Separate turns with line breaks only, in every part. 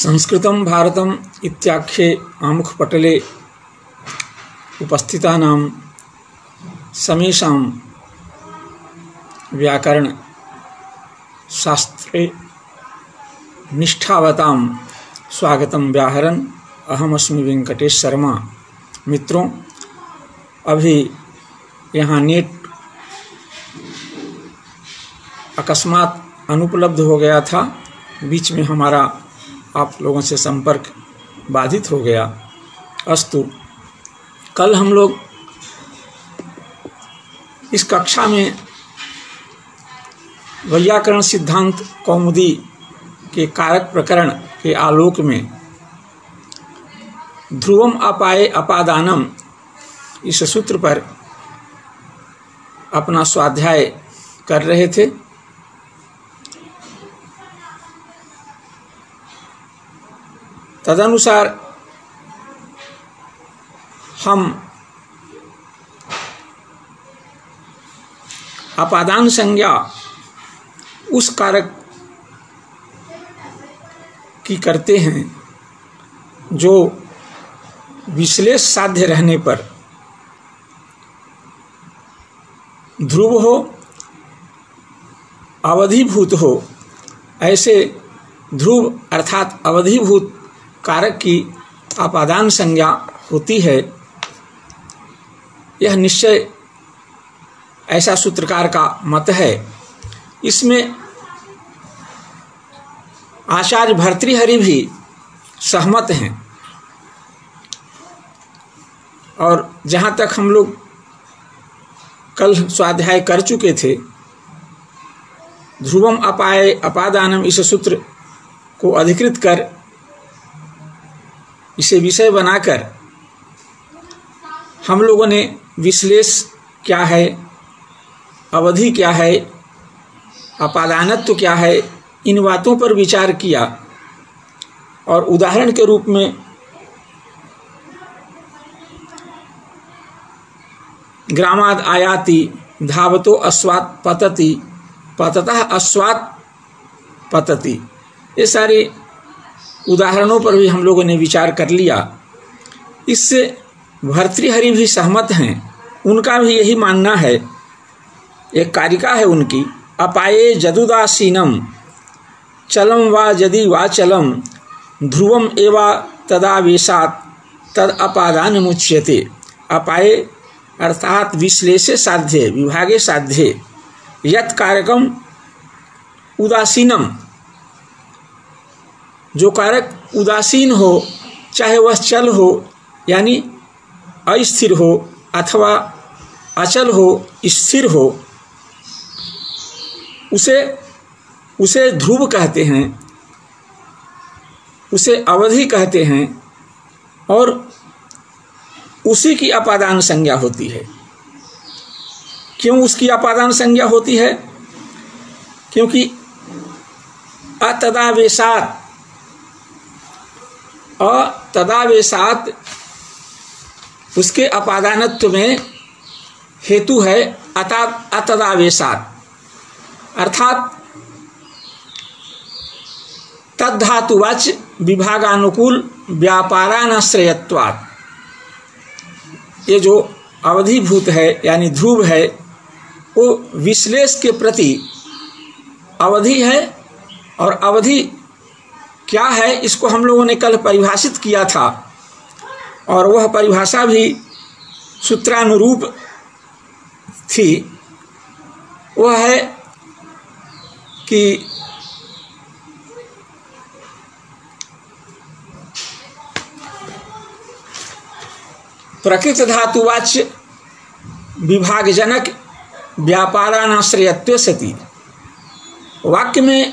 संस्कृतं भारतम् इत्याख्ये आमुखपटले उपस्थितानां समेषां व्याकरण शास्त्रे निष्ठावतां स्वागतं व्याहरन् अहमस्मि वेंकटेश शर्मा। मित्रों, अभी यहाँ नेट अकस्मात अनुपलब्ध हो गया था, बीच में हमारा आप लोगों से संपर्क बाधित हो गया। अस्तु, कल हम लोग इस कक्षा में वैयाकरण सिद्धांत कौमुदी के कारक प्रकरण के आलोक में ध्रुवम अपाये अपादानम इस सूत्र पर अपना स्वाध्याय कर रहे थे। तदनुसार हम अपादान संज्ञा उस कारक की करते हैं जो विश्लेष साध्य रहने पर ध्रुव हो, अवधिभूत हो। ऐसे ध्रुव अर्थात अवधिभूत कारक की अपादान संज्ञा होती है। यह निश्चय ऐसा सूत्रकार का मत है। इसमें आचार्य भर्तृहरि भी सहमत हैं। और जहाँ तक हम लोग कल स्वाध्याय कर चुके थे, ध्रुवम अपाये अपादानम इस सूत्र को अधिकृत कर इसे विषय बनाकर हम लोगों ने विश्लेष क्या है, अवधि क्या है, अपादानत्व क्या है, इन बातों पर विचार किया। और उदाहरण के रूप में ग्रामाद आयाति धावतो अश्वात् पतति पततः अश्वात् पतति, ये सारे उदाहरणों पर भी हम लोगों ने विचार कर लिया। इससे भर्तृहरि भी सहमत हैं। उनका भी यही मानना है। एक कारिका है उनकी, अपाये जदुदासीनम चलम वा यदि वा चलम ध्रुवम एवा तदावेशात तद अपादान मुच्यते। अपाये अर्थात विश्लेषे साध्ये विभागे साध्ये यत् कारकम उदासीनम, जो कारक उदासीन हो, चाहे वह चल हो यानी अस्थिर हो अथवा अचल हो, स्थिर हो, उसे ध्रुव कहते हैं, उसे अवधि कहते हैं और उसी की अपादान संज्ञा होती है। क्यों उसकी अपादान संज्ञा होती है? क्योंकि अतदावेशात उसके अपादानत्व में हेतु है अतदावेशात, अर्थात तद्धातुवाच विभागानुकूल व्यापारानाश्रयत्वात्। ये जो अवधिभूत है यानी ध्रुव है, वो विश्लेष के प्रति अवधि है। और अवधि क्या है, इसको हम लोगों ने कल परिभाषित किया था। और वह परिभाषा भी सूत्रानुरूप थी। वह है कि प्रकृत धातुवाच्य विभागजनक व्यापारानाश्रयत्व सति। वाक्य में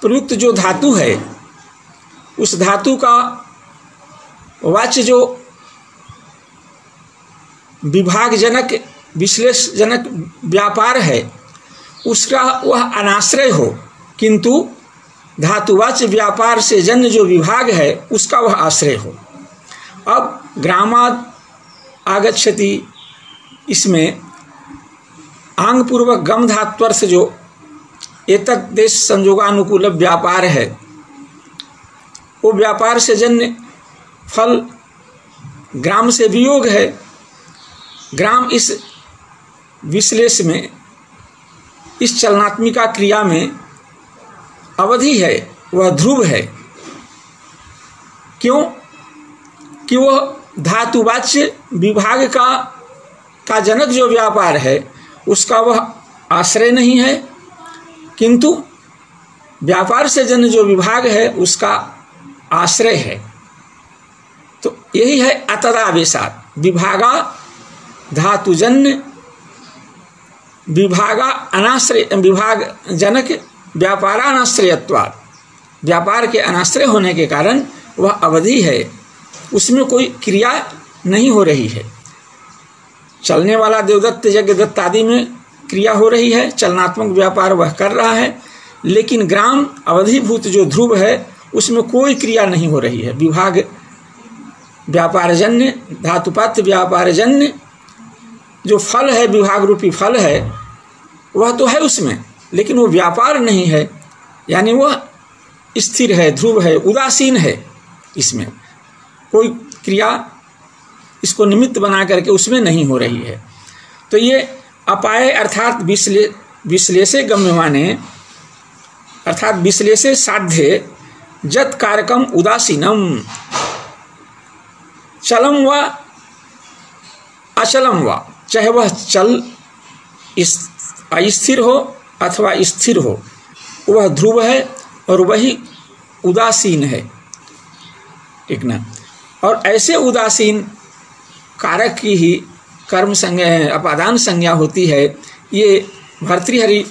प्रयुक्त जो धातु है, उस धातु का वाच्य जो विभागजनक विश्लेषजनक व्यापार है, उसका वह अनाश्रय हो, किंतु धातुवाच्य व्यापार से जन्य जो विभाग है उसका वह आश्रय हो। अब ग्रामाद आगच्छति, इसमें आंग पूर्वक गम धात्वर्थ जो एतत् देश संयोगानुकूल व्यापार है, वो व्यापार से जन्य फल ग्राम से वियोग है। ग्राम इस विश्लेष में, इस चलनात्मिका क्रिया में अवधि है, वह ध्रुव है। क्यों? कि वह धातुवाच्य विभाग का जनक जो व्यापार है उसका वह आश्रय नहीं है, किंतु व्यापार से जन्य जो विभाग है उसका आश्रय है। तो यही है अतदावेशात, विभागा धातुजन्य विभागा अनाश्रय, विभाग जनक व्यापारानाश्रयत्वात्, व्यापार के अनाश्रय होने के कारण वह अवधि है, उसमें कोई क्रिया नहीं हो रही है। चलने वाला देवदत्त यज्ञदत्त आदि में क्रिया हो रही है, चलनात्मक व्यापार वह कर रहा है, लेकिन ग्राम अवधिभूत जो ध्रुव है उसमें कोई क्रिया नहीं हो रही है। विभाग व्यापारजन्य, धातुपात व्यापारजन्य जो फल है, विभाग रूपी फल है, वह तो है उसमें, लेकिन वो व्यापार नहीं है, यानी वह स्थिर है, ध्रुव है, उदासीन है। इसमें कोई क्रिया इसको निमित्त बना करके उसमें नहीं हो रही है। तो ये अपाय अर्थात विश्लेषे गम्यमाने, अर्थात विश्लेषे साध्य जत कारकम उदासीनम, चलम व अचलम व, चाहे वह चल अस्थिर हो अथवा स्थिर हो, वह ध्रुव है और वही उदासीन है। ठीक ना? और ऐसे उदासीन कारक की ही कर्म संज्ञा, अपादान संज्ञा होती है। ये भर्तृहरि,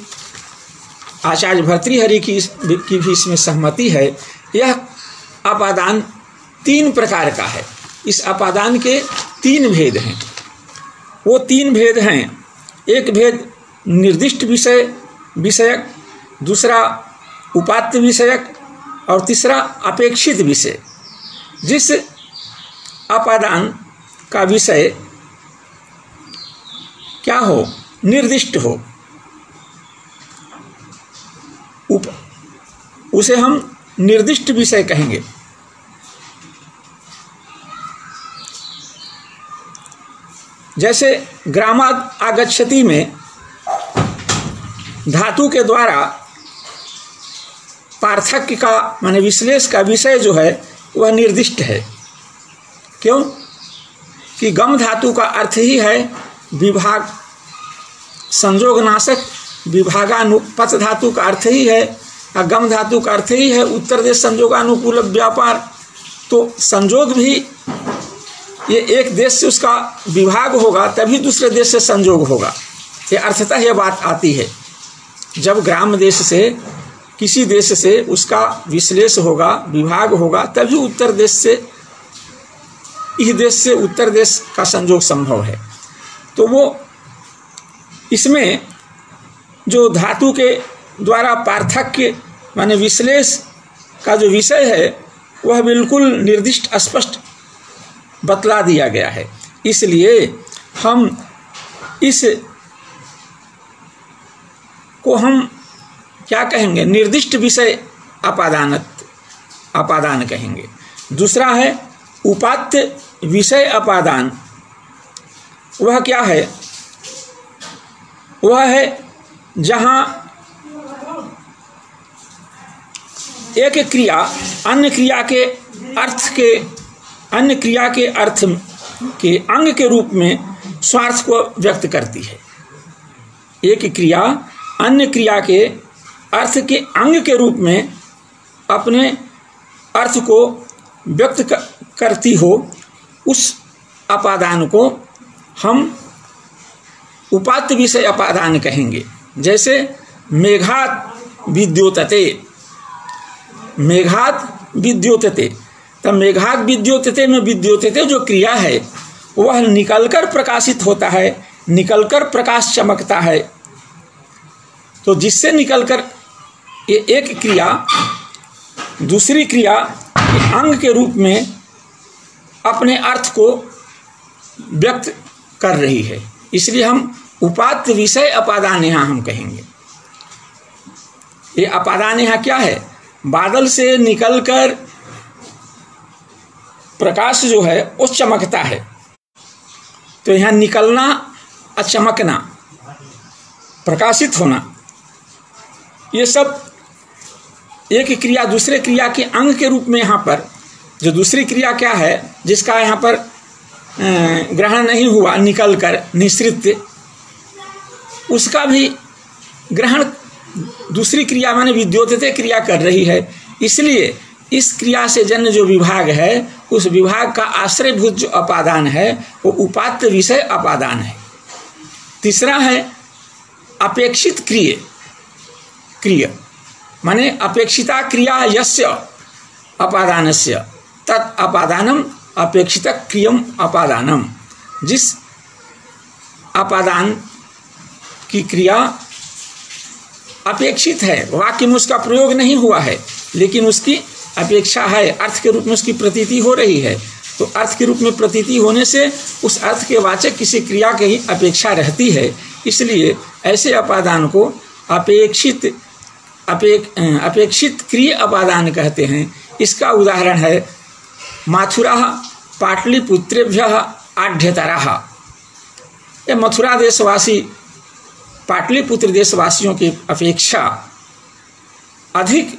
आचार्य भर्तृहरि की भी इसमें सहमति है। यह अपादान 3 प्रकार का है। इस अपादान के 3 भेद हैं। वो 3 भेद हैं, एक भेद निर्दिष्ट विषयक, दूसरा उपात्त विषयक और तीसरा अपेक्षित विषय। जिस अपादान का विषय क्या हो? निर्दिष्ट हो, उसे हम निर्दिष्ट विषय कहेंगे। जैसे ग्रामाद आगच्छति में धातु के द्वारा पार्थक्य का, माने विश्लेष का विषय जो है वह निर्दिष्ट है। क्यों? कि गम धातु का अर्थ ही है विभाग संजोगनाशक, विभागानुपच धातु का अर्थ ही है, गम धातु का अर्थ ही है उत्तर देश संजोगानुकूल व्यापार। तो संजोग भी ये एक देश से उसका विभाग होगा तभी दूसरे देश से संजोग होगा। ये अर्थतः यह बात आती है। जब ग्राम देश से किसी देश से उसका विश्लेष होगा, विभाग होगा, तभी उत्तर देश से, इस देश से उत्तर देश का संजोग संभव है। तो वो इसमें जो धातु के द्वारा पार्थक्य माने विश्लेष का जो विषय है वह बिल्कुल निर्दिष्ट स्पष्ट बतला दिया गया है। इसलिए हम इस को हम क्या कहेंगे? निर्दिष्ट विषय अपादान कहेंगे। दूसरा है उपात्त विषय अपादान। वह क्या है? वह है जहाँ एक क्रिया अन्य क्रिया के अर्थ के, अन्य क्रिया के अर्थ के अंग के रूप में स्वार्थ को व्यक्त करती है। एक क्रिया अन्य क्रिया के अर्थ के अंग के रूप में अपने अर्थ को व्यक्त करती हो, उस अपादान को हम उपात्त विषय अपादान कहेंगे। जैसे मेघात विद्योतते, मेघात विद्योतते, तब मेघात विद्योतते में विद्योतते जो क्रिया है वह निकलकर प्रकाशित होता है, निकलकर प्रकाश चमकता है। तो जिससे निकलकर ये एक क्रिया दूसरी क्रिया के अंग के रूप में अपने अर्थ को व्यक्त कर रही है, इसलिए हम उपात्त विषय अपादान यहाँ हम कहेंगे। ये अपादान यहाँ क्या है? बादल से निकलकर प्रकाश जो है वो चमकता है। तो यहाँ निकलना और चमकना, प्रकाशित होना, ये सब एक क्रिया दूसरे क्रिया के अंग के रूप में यहाँ पर जो दूसरी क्रिया क्या है जिसका यहाँ पर ग्रहण नहीं हुआ निकल कर निश्रित, उसका भी ग्रहण दूसरी क्रिया माने विद्योतते क्रिया कर रही है। इसलिए इस क्रिया से जन्य जो विभाग है उस विभाग का आश्रयभूत जो अपादान है वो उपात्त विषय अपादान है। तीसरा है अपेक्षित क्रिय माने अपेक्षिता क्रिया यस्य अपादानस्य तत् अपादानम अपेक्षित क्रियम अपादानम। जिस अपादान की क्रिया अपेक्षित है, वाक्य में उसका प्रयोग नहीं हुआ है लेकिन उसकी अपेक्षा है, अर्थ के रूप में उसकी प्रतीति हो रही है, तो अर्थ के रूप में प्रतीति होने से उस अर्थ के वाचक किसी क्रिया की ही अपेक्षा रहती है। इसलिए ऐसे अपादान को अपेक्षित क्रिय अपादान कहते हैं। इसका उदाहरण है मथुरा पाटलिपुत्रेभ्य आढ्यतरः। ये मथुरा देशवासी पाटलिपुत्र देशवासियों की अपेक्षा अधिक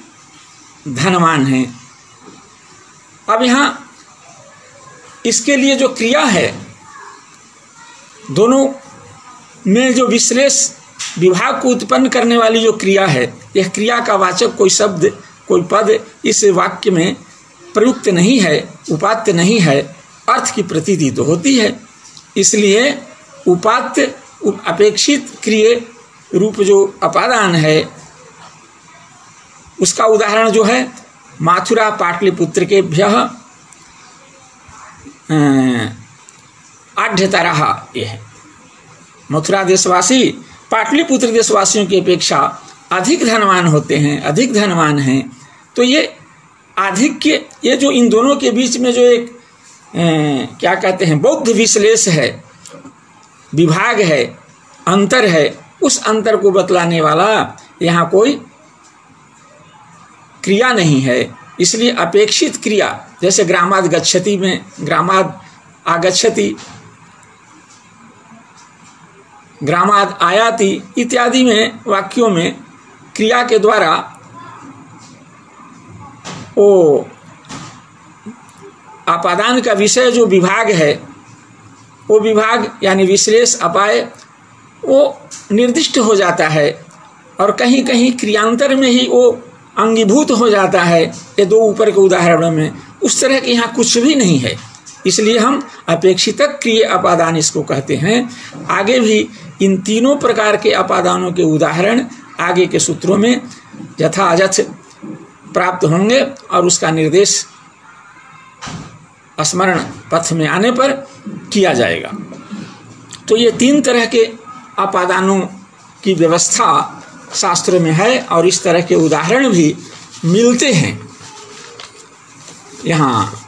धनवान हैं। अब यहाँ इसके लिए जो क्रिया है, दोनों में जो विश्लेष विभाग को उत्पन्न करने वाली जो क्रिया है, यह क्रिया का वाचक कोई शब्द कोई पद इस वाक्य में प्रयुक्त नहीं है, उपात्त नहीं है, अर्थ की प्रतीति तो होती है। इसलिए उपात्त अपेक्षित क्रिय रूप जो अपादान है उसका उदाहरण जो है मथुरा पाटलिपुत्र के भ्य आढ्यतरः, ये है मथुरा देशवासी पाटलिपुत्र देशवासियों की अपेक्षा अधिक धनवान होते हैं, अधिक धनवान हैं। तो ये आधिक्य, ये जो इन दोनों के बीच में जो एक क्या कहते हैं बौद्ध विश्लेष है, विभाग है, अंतर है, उस अंतर को बतलाने वाला यहाँ कोई क्रिया नहीं है। इसलिए अपेक्षित क्रिया, जैसे ग्रामाद गच्छति में ग्रामाद आगच्छति, ग्रामाद आयाति इत्यादि में वाक्यों में क्रिया के द्वारा वो अपादान का विषय जो विभाग है, वो विभाग यानी विश्लेष अपाय वो निर्दिष्ट हो जाता है और कहीं कहीं क्रियांतर में ही वो अंगीभूत हो जाता है। ये दो ऊपर के उदाहरणों में उस तरह के यहाँ कुछ भी नहीं है। इसलिए हम अपेक्षित क्रिय अपादान इसको कहते हैं। आगे भी इन तीनों प्रकार के अपादानों के उदाहरण आगे के सूत्रों में यथायथ प्राप्त होंगे और उसका निर्देश स्मरण पथ में आने पर किया जाएगा। तो ये तीन तरह के अपादानों की व्यवस्था शास्त्रों में है और इस तरह के उदाहरण भी मिलते हैं यहाँ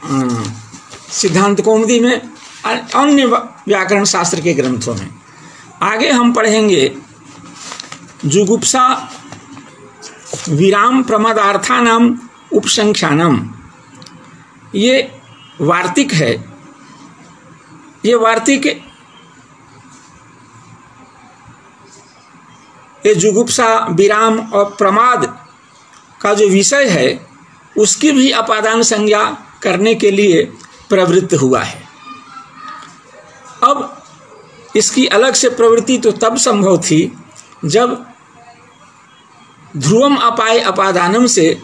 सिद्धांत कौमुदी में, अन्य व्याकरण शास्त्र के ग्रंथों में। आगे हम पढ़ेंगे जुगुप्सा विराम प्रमादार्थानाम उपसंख्यानम। ये वार्तिक है। ये वार्तिक ये जुगुप्सा विराम और प्रमाद का जो विषय है उसकी भी अपादान संज्ञा करने के लिए प्रवृत्त हुआ है। अब इसकी अलग से प्रवृत्ति तो तब संभव थी जब ध्रुवम अपाय अपादानम से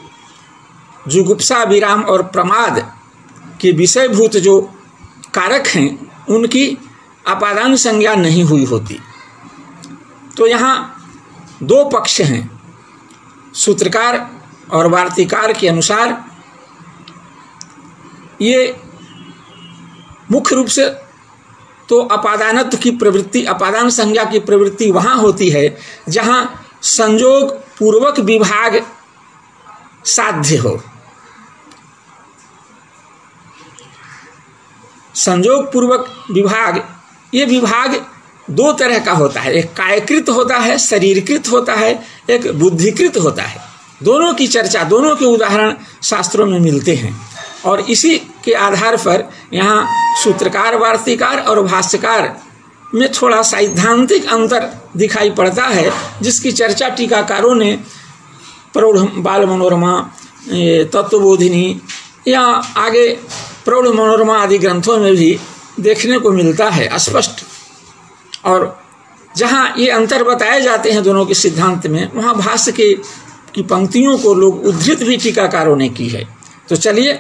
जुगुप्सा विराम और प्रमाद के विषयभूत जो कारक हैं उनकी अपादान संज्ञा नहीं हुई होती। तो यहाँ दो पक्ष हैं। सूत्रकार और वार्तिकार के अनुसार ये मुख्य रूप से तो अपादानत्व की प्रवृत्ति, अपादान संज्ञा की प्रवृत्ति वहाँ होती है जहाँ संयोग पूर्वक विभाग साध्य हो। संयोग पूर्वक विभाग, ये विभाग दो तरह का होता है, एक कायकृत होता है, शरीरकृत होता है, एक बुद्धिकृत होता है। दोनों की चर्चा, दोनों के उदाहरण शास्त्रों में मिलते हैं। और इसी के आधार पर यहाँ सूत्रकार, वार्तिकार और भाष्यकार में थोड़ा सैद्धांतिक अंतर दिखाई पड़ता है, जिसकी चर्चा टीकाकारों ने प्रौढ़ बाल मनोरमा, तत्वबोधिनी या आगे प्रौढ़ मनोरमा आदि ग्रंथों में भी देखने को मिलता है स्पष्ट। और जहाँ ये अंतर बताए जाते हैं दोनों के सिद्धांत में, वहाँ भाष्य की पंक्तियों को लोग उद्धृत भी टीकाकारों ने की है। तो चलिए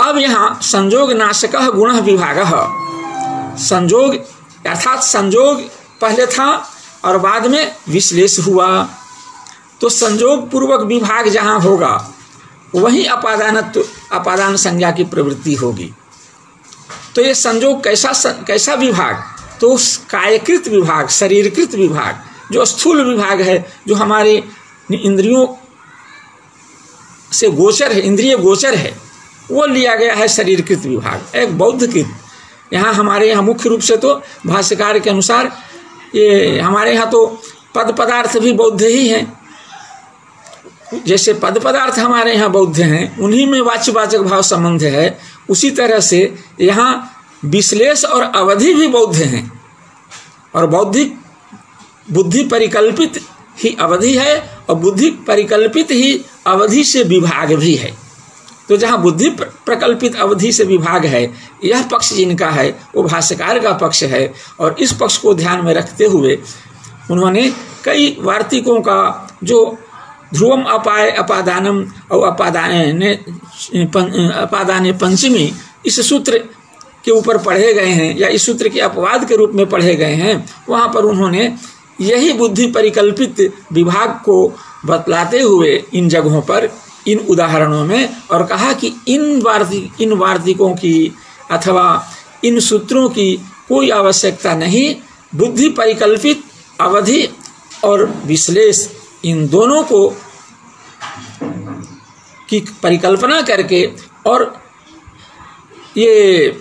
अब यहाँ संजोग नाशकः गुणः विभागः, संजोग अर्थात संजोग पहले था और बाद में विश्लेष हुआ, तो संजोग पूर्वक विभाग जहाँ होगा वहीं अपादान संज्ञा की प्रवृत्ति होगी। तो ये संजोग कैसा विभाग, तो कायकृत विभाग, शरीरकृत विभाग, जो स्थूल विभाग है, जो हमारे इंद्रियों से गोचर है, इंद्रिय गोचर है, वो लिया गया है शरीरकृत विभाग। एक बौद्धकृत, यहाँ हमारे यहाँ मुख्य रूप से तो भाष्यकार के अनुसार ये हमारे यहाँ तो पद पदार्थ भी बौद्ध ही हैं। जैसे पद पदार्थ हमारे यहाँ बौद्ध हैं, उन्हीं में वाच्यवाचक भाव संबंध है, उसी तरह से यहाँ विश्लेष और अवधि भी बौद्ध हैं। और बौद्धिक बुद्धि परिकल्पित ही अवधि है और बुद्धि परिकल्पित ही अवधि से विभाग भी है। तो जहाँ बुद्धि प्रकल्पित अवधि से विभाग है, यह पक्ष जिनका है वो भाष्यकार का पक्ष है। और इस पक्ष को ध्यान में रखते हुए उन्होंने कई वार्तिकों का जो ध्रुवम अपाय अपादानम और अपादाने पंचमी इस सूत्र के ऊपर पढ़े गए हैं या इस सूत्र के अपवाद के रूप में पढ़े गए हैं, वहाँ पर उन्होंने यही बुद्धि परिकल्पित विभाग को बतलाते हुए इन जगहों पर, इन उदाहरणों में, और कहा कि इन वार्तिकों की अथवा इन सूत्रों की कोई आवश्यकता नहीं। बुद्धि परिकल्पित अवधि और विश्लेष, इन दोनों को की परिकल्पना करके और ये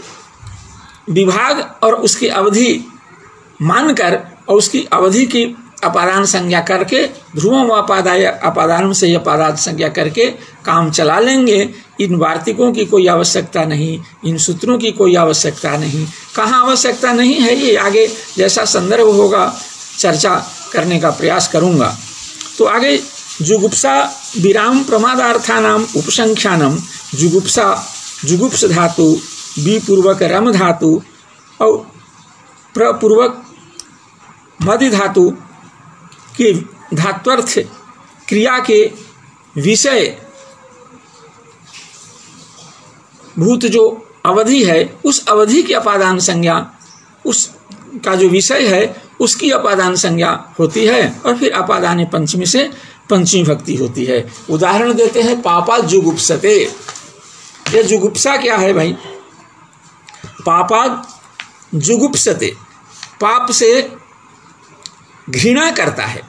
विभाग और उसकी अवधि मानकर और उसकी अवधि की अपादान संज्ञा करके ध्रुवम अपादाय अपादान से अपादान संज्ञा करके काम चला लेंगे। इन वार्तिकों की कोई आवश्यकता नहीं, इन सूत्रों की कोई आवश्यकता नहीं। कहाँ आवश्यकता नहीं है, ये आगे जैसा संदर्भ होगा चर्चा करने का प्रयास करूँगा। तो आगे जुगुप्सा विराम प्रमादार्थानाम उपसंख्यानम, जुगुप्सा जुगुप्स धातु, बी पूर्वक रम धातु और प्रपूर्वक मदि धातु के धात्वर्थ क्रिया के विषय भूत जो अवधि है, उस अवधि की अपादान संज्ञा, उसका जो विषय है उसकी अपादान संज्ञा होती है। और फिर अपादान पंचमी से पंचमी भक्ति होती है। उदाहरण देते हैं, पापा जुगुप्सते। ये जुगुप्सा क्या है भाई? पापा जुगुप्सते, पाप से घृणा करता है,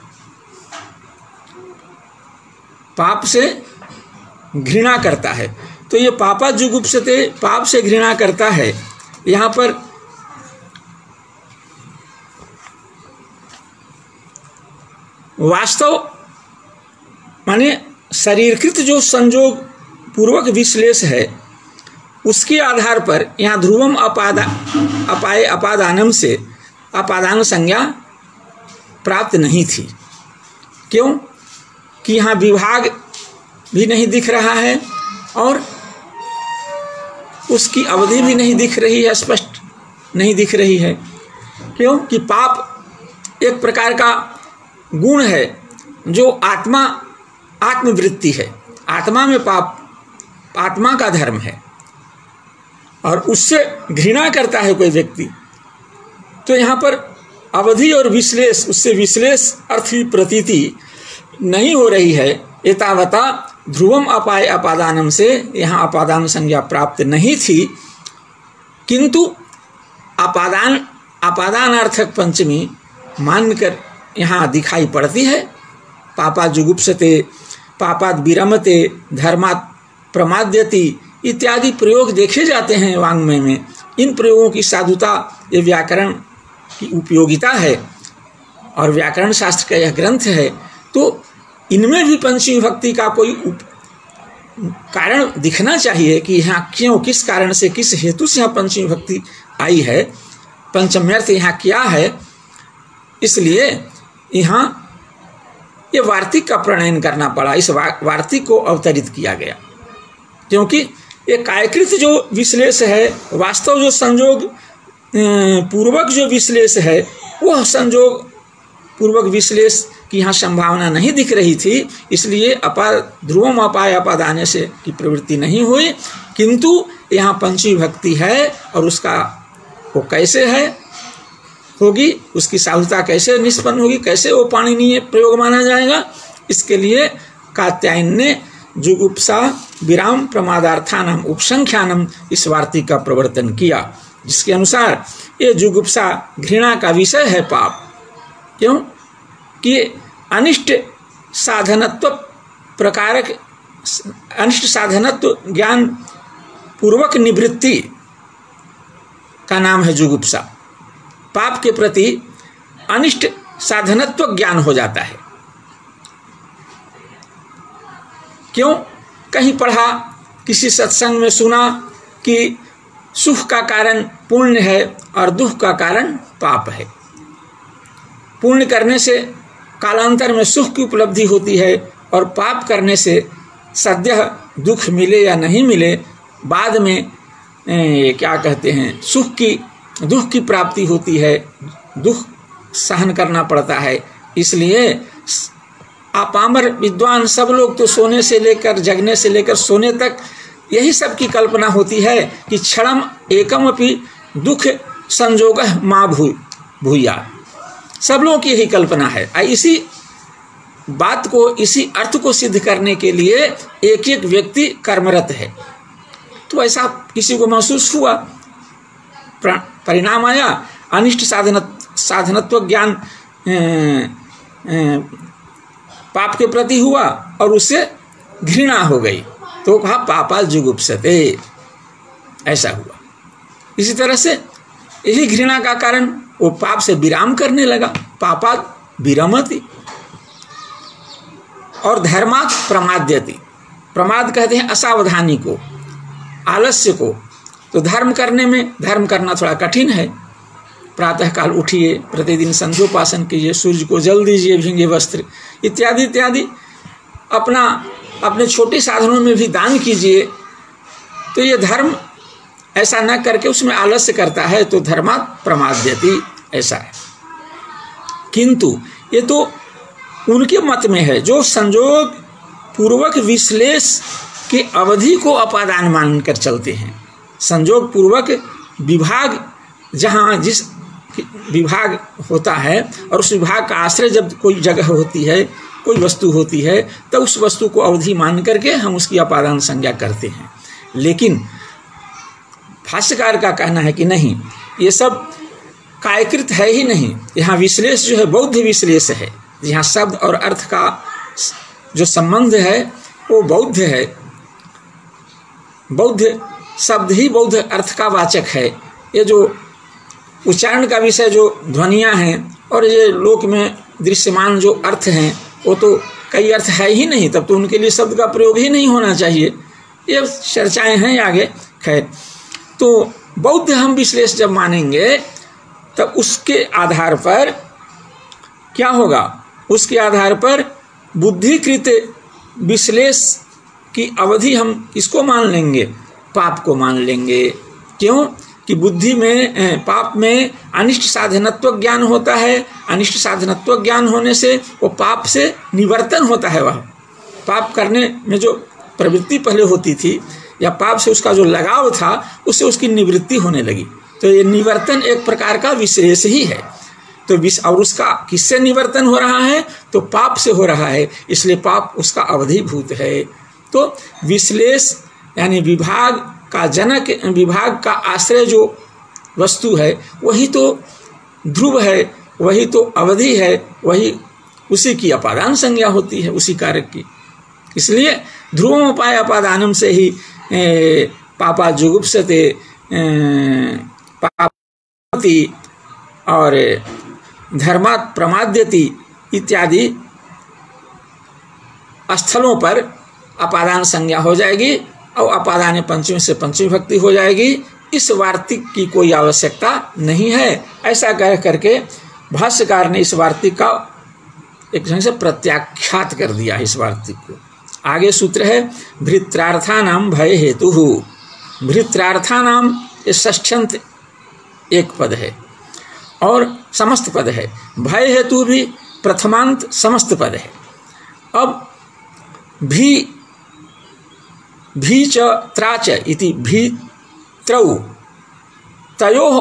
पाप से घृणा करता है। तो ये पापा जुगुप्सते, पाप से घृणा करता है, यहाँ पर वास्तव माने शरीरकृत जो संजोग पूर्वक विश्लेष है, उसके आधार पर यहाँ ध्रुवम अपाय अपादानम से अपादान संज्ञा प्राप्त नहीं थी। क्यों? कि यहाँ विभाग भी नहीं दिख रहा है और उसकी अवधि भी नहीं दिख रही है, स्पष्ट नहीं दिख रही है। क्यों? कि पाप एक प्रकार का गुण है जो आत्मवृत्ति है, आत्मा में पाप आत्मा का धर्म है और उससे घृणा करता है कोई व्यक्ति। तो यहाँ पर अवधि और विश्लेष, उससे विश्लेष अर्थ की प्रतीति नहीं हो रही है। एतावता ध्रुवम अपाय अपादानम से यहाँ अपादान संज्ञा प्राप्त नहीं थी, किंतु अपादानार्थक पंचमी मानकर यहाँ दिखाई पड़ती है। पापा जुगुप्सते, पापाद विरमते, धर्मात् प्रमाद्यति इत्यादि प्रयोग देखे जाते हैं वाङ्मय में। इन प्रयोगों की साधुता, ये व्याकरण की उपयोगिता है और व्याकरण शास्त्र का यह ग्रंथ है। तो इनमें भी पंचमी भक्ति का कोई कारण दिखना चाहिए कि यहाँ क्यों, किस कारण से, किस हेतु से यहाँ पंचमी भक्ति आई है, पंचम्यर्थ यहाँ क्या है। इसलिए यहाँ ये वार्तिक का प्रणयन करना पड़ा, इस वार्तिक को अवतरित किया गया, क्योंकि ये कायकृत जो विश्लेष है, वास्तव जो संयोग पूर्वक जो विश्लेष है, वह संयोग पूर्वक विश्लेष की यहाँ संभावना नहीं दिख रही थी। इसलिए ध्रुवम अपाय अपादाने से की प्रवृत्ति नहीं हुई, किंतु यहाँ पंचमी भक्ति है और उसका वो कैसे है होगी, उसकी साधुता कैसे निष्पन्न होगी, कैसे वो पाणिनीय प्रयोग माना जाएगा। इसके लिए कात्यायन ने जुगुप्सा विराम प्रमादार्थानाम उपसंख्यानम इस वार्तिक का प्रवर्तन किया, जिसके अनुसार ये जुगुप्सा घृणा का विषय है पाप। क्यों कि अनिष्ट साधनत्व प्रकारक, अनिष्ट साधनत्व ज्ञान पूर्वक निवृत्ति का नाम है जुगुप्सा। पाप के प्रति अनिष्ट साधनत्व ज्ञान हो जाता है। क्यों? कहीं पढ़ा, किसी सत्संग में सुना कि सुख का कारण पुण्य है और दुख का कारण पाप है। पुण्य करने से कालांतर में सुख की उपलब्धि होती है और पाप करने से सद्यः दुख मिले या नहीं मिले, बाद में क्या कहते हैं, दुख की प्राप्ति होती है, दुख सहन करना पड़ता है। इसलिए अपामर विद्वान सब लोग तो सोने से लेकर, जगने से लेकर सोने तक यही सब की कल्पना होती है कि क्षणम एकम अपि दुख संजोगः मा भूया। सब लोगों की यही कल्पना है। इसी बात को, इसी अर्थ को सिद्ध करने के लिए एक एक व्यक्ति कर्मरत है। तो ऐसा किसी को महसूस हुआ, परिणाम आया, अनिष्ट साधनत्व ज्ञान पाप के प्रति हुआ और उससे घृणा हो गई, तो कहा पापा जुगुप्सते, ऐसा हुआ। इसी तरह से यही घृणा का कारण वो पाप से विराम करने लगा, पापा विरमति। और धर्मात् प्रमाद्यति, प्रमाद कहते हैं असावधानी को, आलस्य को। तो धर्म करना थोड़ा कठिन है। प्रातः काल उठिए, प्रतिदिन संध्योपासन कीजिए, सूर्य को जल दीजिए, भींगे वस्त्र इत्यादि इत्यादि, अपने छोटे साधनों में भी दान कीजिए। तो ये धर्म ऐसा न करके उसमें आलस्य करता है, तो धर्मात् प्रमाद्यति, ऐसा है। किंतु ये तो उनके मत में है जो संयोग पूर्वक विश्लेष की अवधि को अपादान मानकर चलते हैं। संयोग पूर्वक विभाग, जहाँ जिस विभाग होता है और उस विभाग का आश्रय जब कोई जगह होती है, कोई वस्तु होती है, तो उस वस्तु को अवधि मान करके हम उसकी अपादान संज्ञा करते हैं। लेकिन भाष्यकार का कहना है कि नहीं, ये सब कायकृत है ही नहीं। यहाँ विश्लेष जो है बौद्ध विश्लेष है, यहाँ शब्द और अर्थ का जो संबंध है वो बौद्ध है। बौद्ध शब्द ही बौद्ध अर्थ का वाचक है। ये जो उच्चारण का विषय जो ध्वनियाँ हैं और ये लोक में दृश्यमान जो अर्थ हैं, वो तो कई अर्थ है ही नहीं, तब तो उनके लिए शब्द का प्रयोग ही नहीं होना चाहिए। ये चर्चाएं हैं आगे। खैर, तो बौद्ध हम विश्लेष जब मानेंगे तब उसके आधार पर क्या होगा, उसके आधार पर बुद्धिकृत विश्लेष की अवधि हम इसको मान लेंगे, पाप को मान लेंगे। क्यों कि बुद्धि में, पाप में अनिष्ट साधनत्व ज्ञान होता है। अनिष्ट साधनत्व ज्ञान होने से वो पाप से निवर्तन होता है। वह पाप करने में जो प्रवृत्ति पहले होती थी या पाप से उसका जो लगाव था, उससे उसकी निवृत्ति होने लगी। तो ये निवर्तन एक प्रकार का विशेष ही है। तो और उसका किससे निवर्तन हो रहा है, तो पाप से हो रहा है, इसलिए पाप उसका अवधिभूत है। तो विश्लेष यानी विभाग का जनक, विभाग का आश्रय जो वस्तु है वही तो ध्रुव है, वही तो अवधि है, वही उसी की अपादान संज्ञा होती है, उसी कारक की। इसलिए ध्रुवोपाय अपादानम से ही पापा जुगुप्सते, पापति और धर्मात् प्रमाद्यति इत्यादि स्थलों पर अपादान संज्ञा हो जाएगी और अपादान पंचमी से पंचमी भक्ति हो जाएगी। इस वार्तिक की कोई आवश्यकता नहीं है। ऐसा कह करके भाष्यकार ने इस वार्तिक का एक ढंग से प्रत्याख्यात कर दिया इस वार्तिक को। आगे सूत्र है भृत्रार्थानाम भय हेतु। भृत्रार्थानाम ये षष्ठ्यंत एक पद है और समस्त पद है। भय हेतु भी प्रथमांत समस्त पद है। अब भी च त्राच इति भीत्रौ तयोः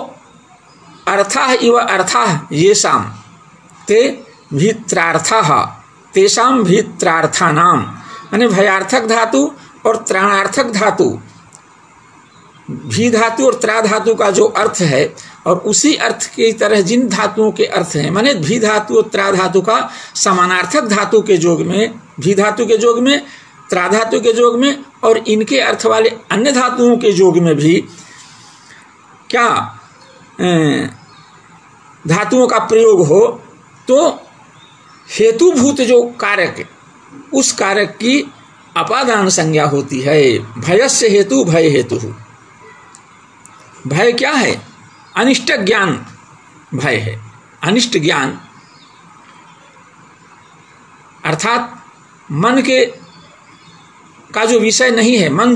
अर्थाः इव अर्थाः येषां ते भीत्रार्थाः तेषां भीत्रार्थानां, यानी भयार्थक धातु और त्राणार्थक धातु, भी धातु और त्रा धातु का जो अर्थ है और उसी अर्थ की तरह जिन धातुओं के अर्थ हैं, माने भी धातु और त्रा धातु का समानार्थक धातु के योग में, भी धातु के योग में, त्रा धातु के योग में और इनके अर्थ वाले अन्य धातुओं के योग में भी क्या धातुओं का प्रयोग हो तो हेतुभूत जो कारक, उस कारक की अपादान संज्ञा होती है। भयस्य हेतु भय हेतु। भय क्या है? अनिष्ट ज्ञान भय है। अनिष्ट ज्ञान अर्थात मन के का जो विषय नहीं है, मन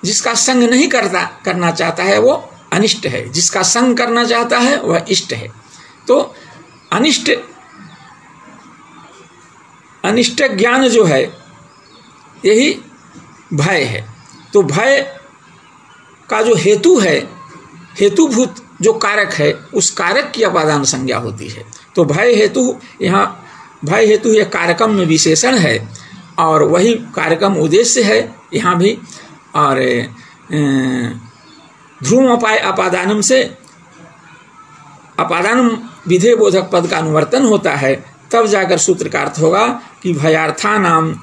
जिसका संग नहीं करना चाहता है वो अनिष्ट है, जिसका संग करना चाहता है वह इष्ट है। तो अनिष्ट ज्ञान जो है यही भय है। तो भय का जो हेतु है, हेतुभूत जो कारक है, उस कारक की अपादान संज्ञा होती है। तो भय हेतु, यहाँ भय हेतु यह कारकम में विशेषण है और वही कारकम उद्देश्य है यहाँ भी। और ध्रुव अपाय अपादानम से अपादानम विधेय बोधक पद का अनुवर्तन होता है, तब जाकर सूत्र का अर्थ होगा कि भयार्थानाम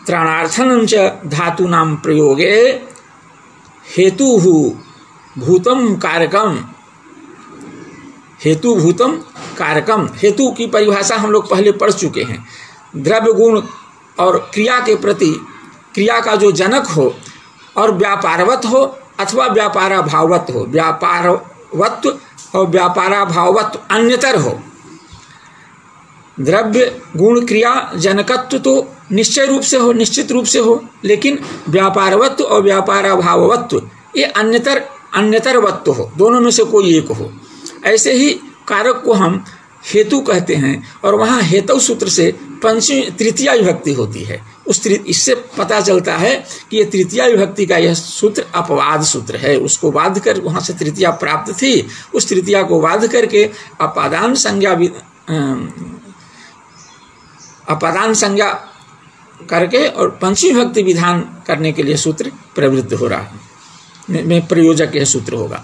त्राणार्थनम च धातूनाम प्रयोगे हेतु भूतम कारकम। हेतु भूतम कारकम, हेतु की परिभाषा हम लोग पहले पढ़ चुके हैं। द्रव्य गुण और क्रिया के प्रति, क्रिया का जो जनक हो और व्यापारवत हो अथवा व्यापाराभाववत हो, व्यापारवत्व और व्यापाराभाववत्व अन्यतर हो। द्रव्य गुण क्रिया जनकत्व तो निश्चय रूप से हो, निश्चित रूप से हो, लेकिन व्यापारवत्व और व्यापाराभाववत्व ये अन्यतरवत्व हो, दोनों में से कोई एक हो। ऐसे ही कारक को हम हेतु कहते हैं और वहाँ हेतु सूत्र से पंचमी तृतीया विभक्ति होती है। इससे पता चलता है कि ये तृतीया विभक्ति का यह सूत्र अपवाद सूत्र है। उसको बाध कर वहाँ से तृतीया प्राप्त थी, उस तृतीया को बाध करके अपादान संज्ञा करके और पंचमी विभक्ति विधान करने के लिए सूत्र प्रवृत्त हो रहा है, में प्रयोजक यह सूत्र होगा।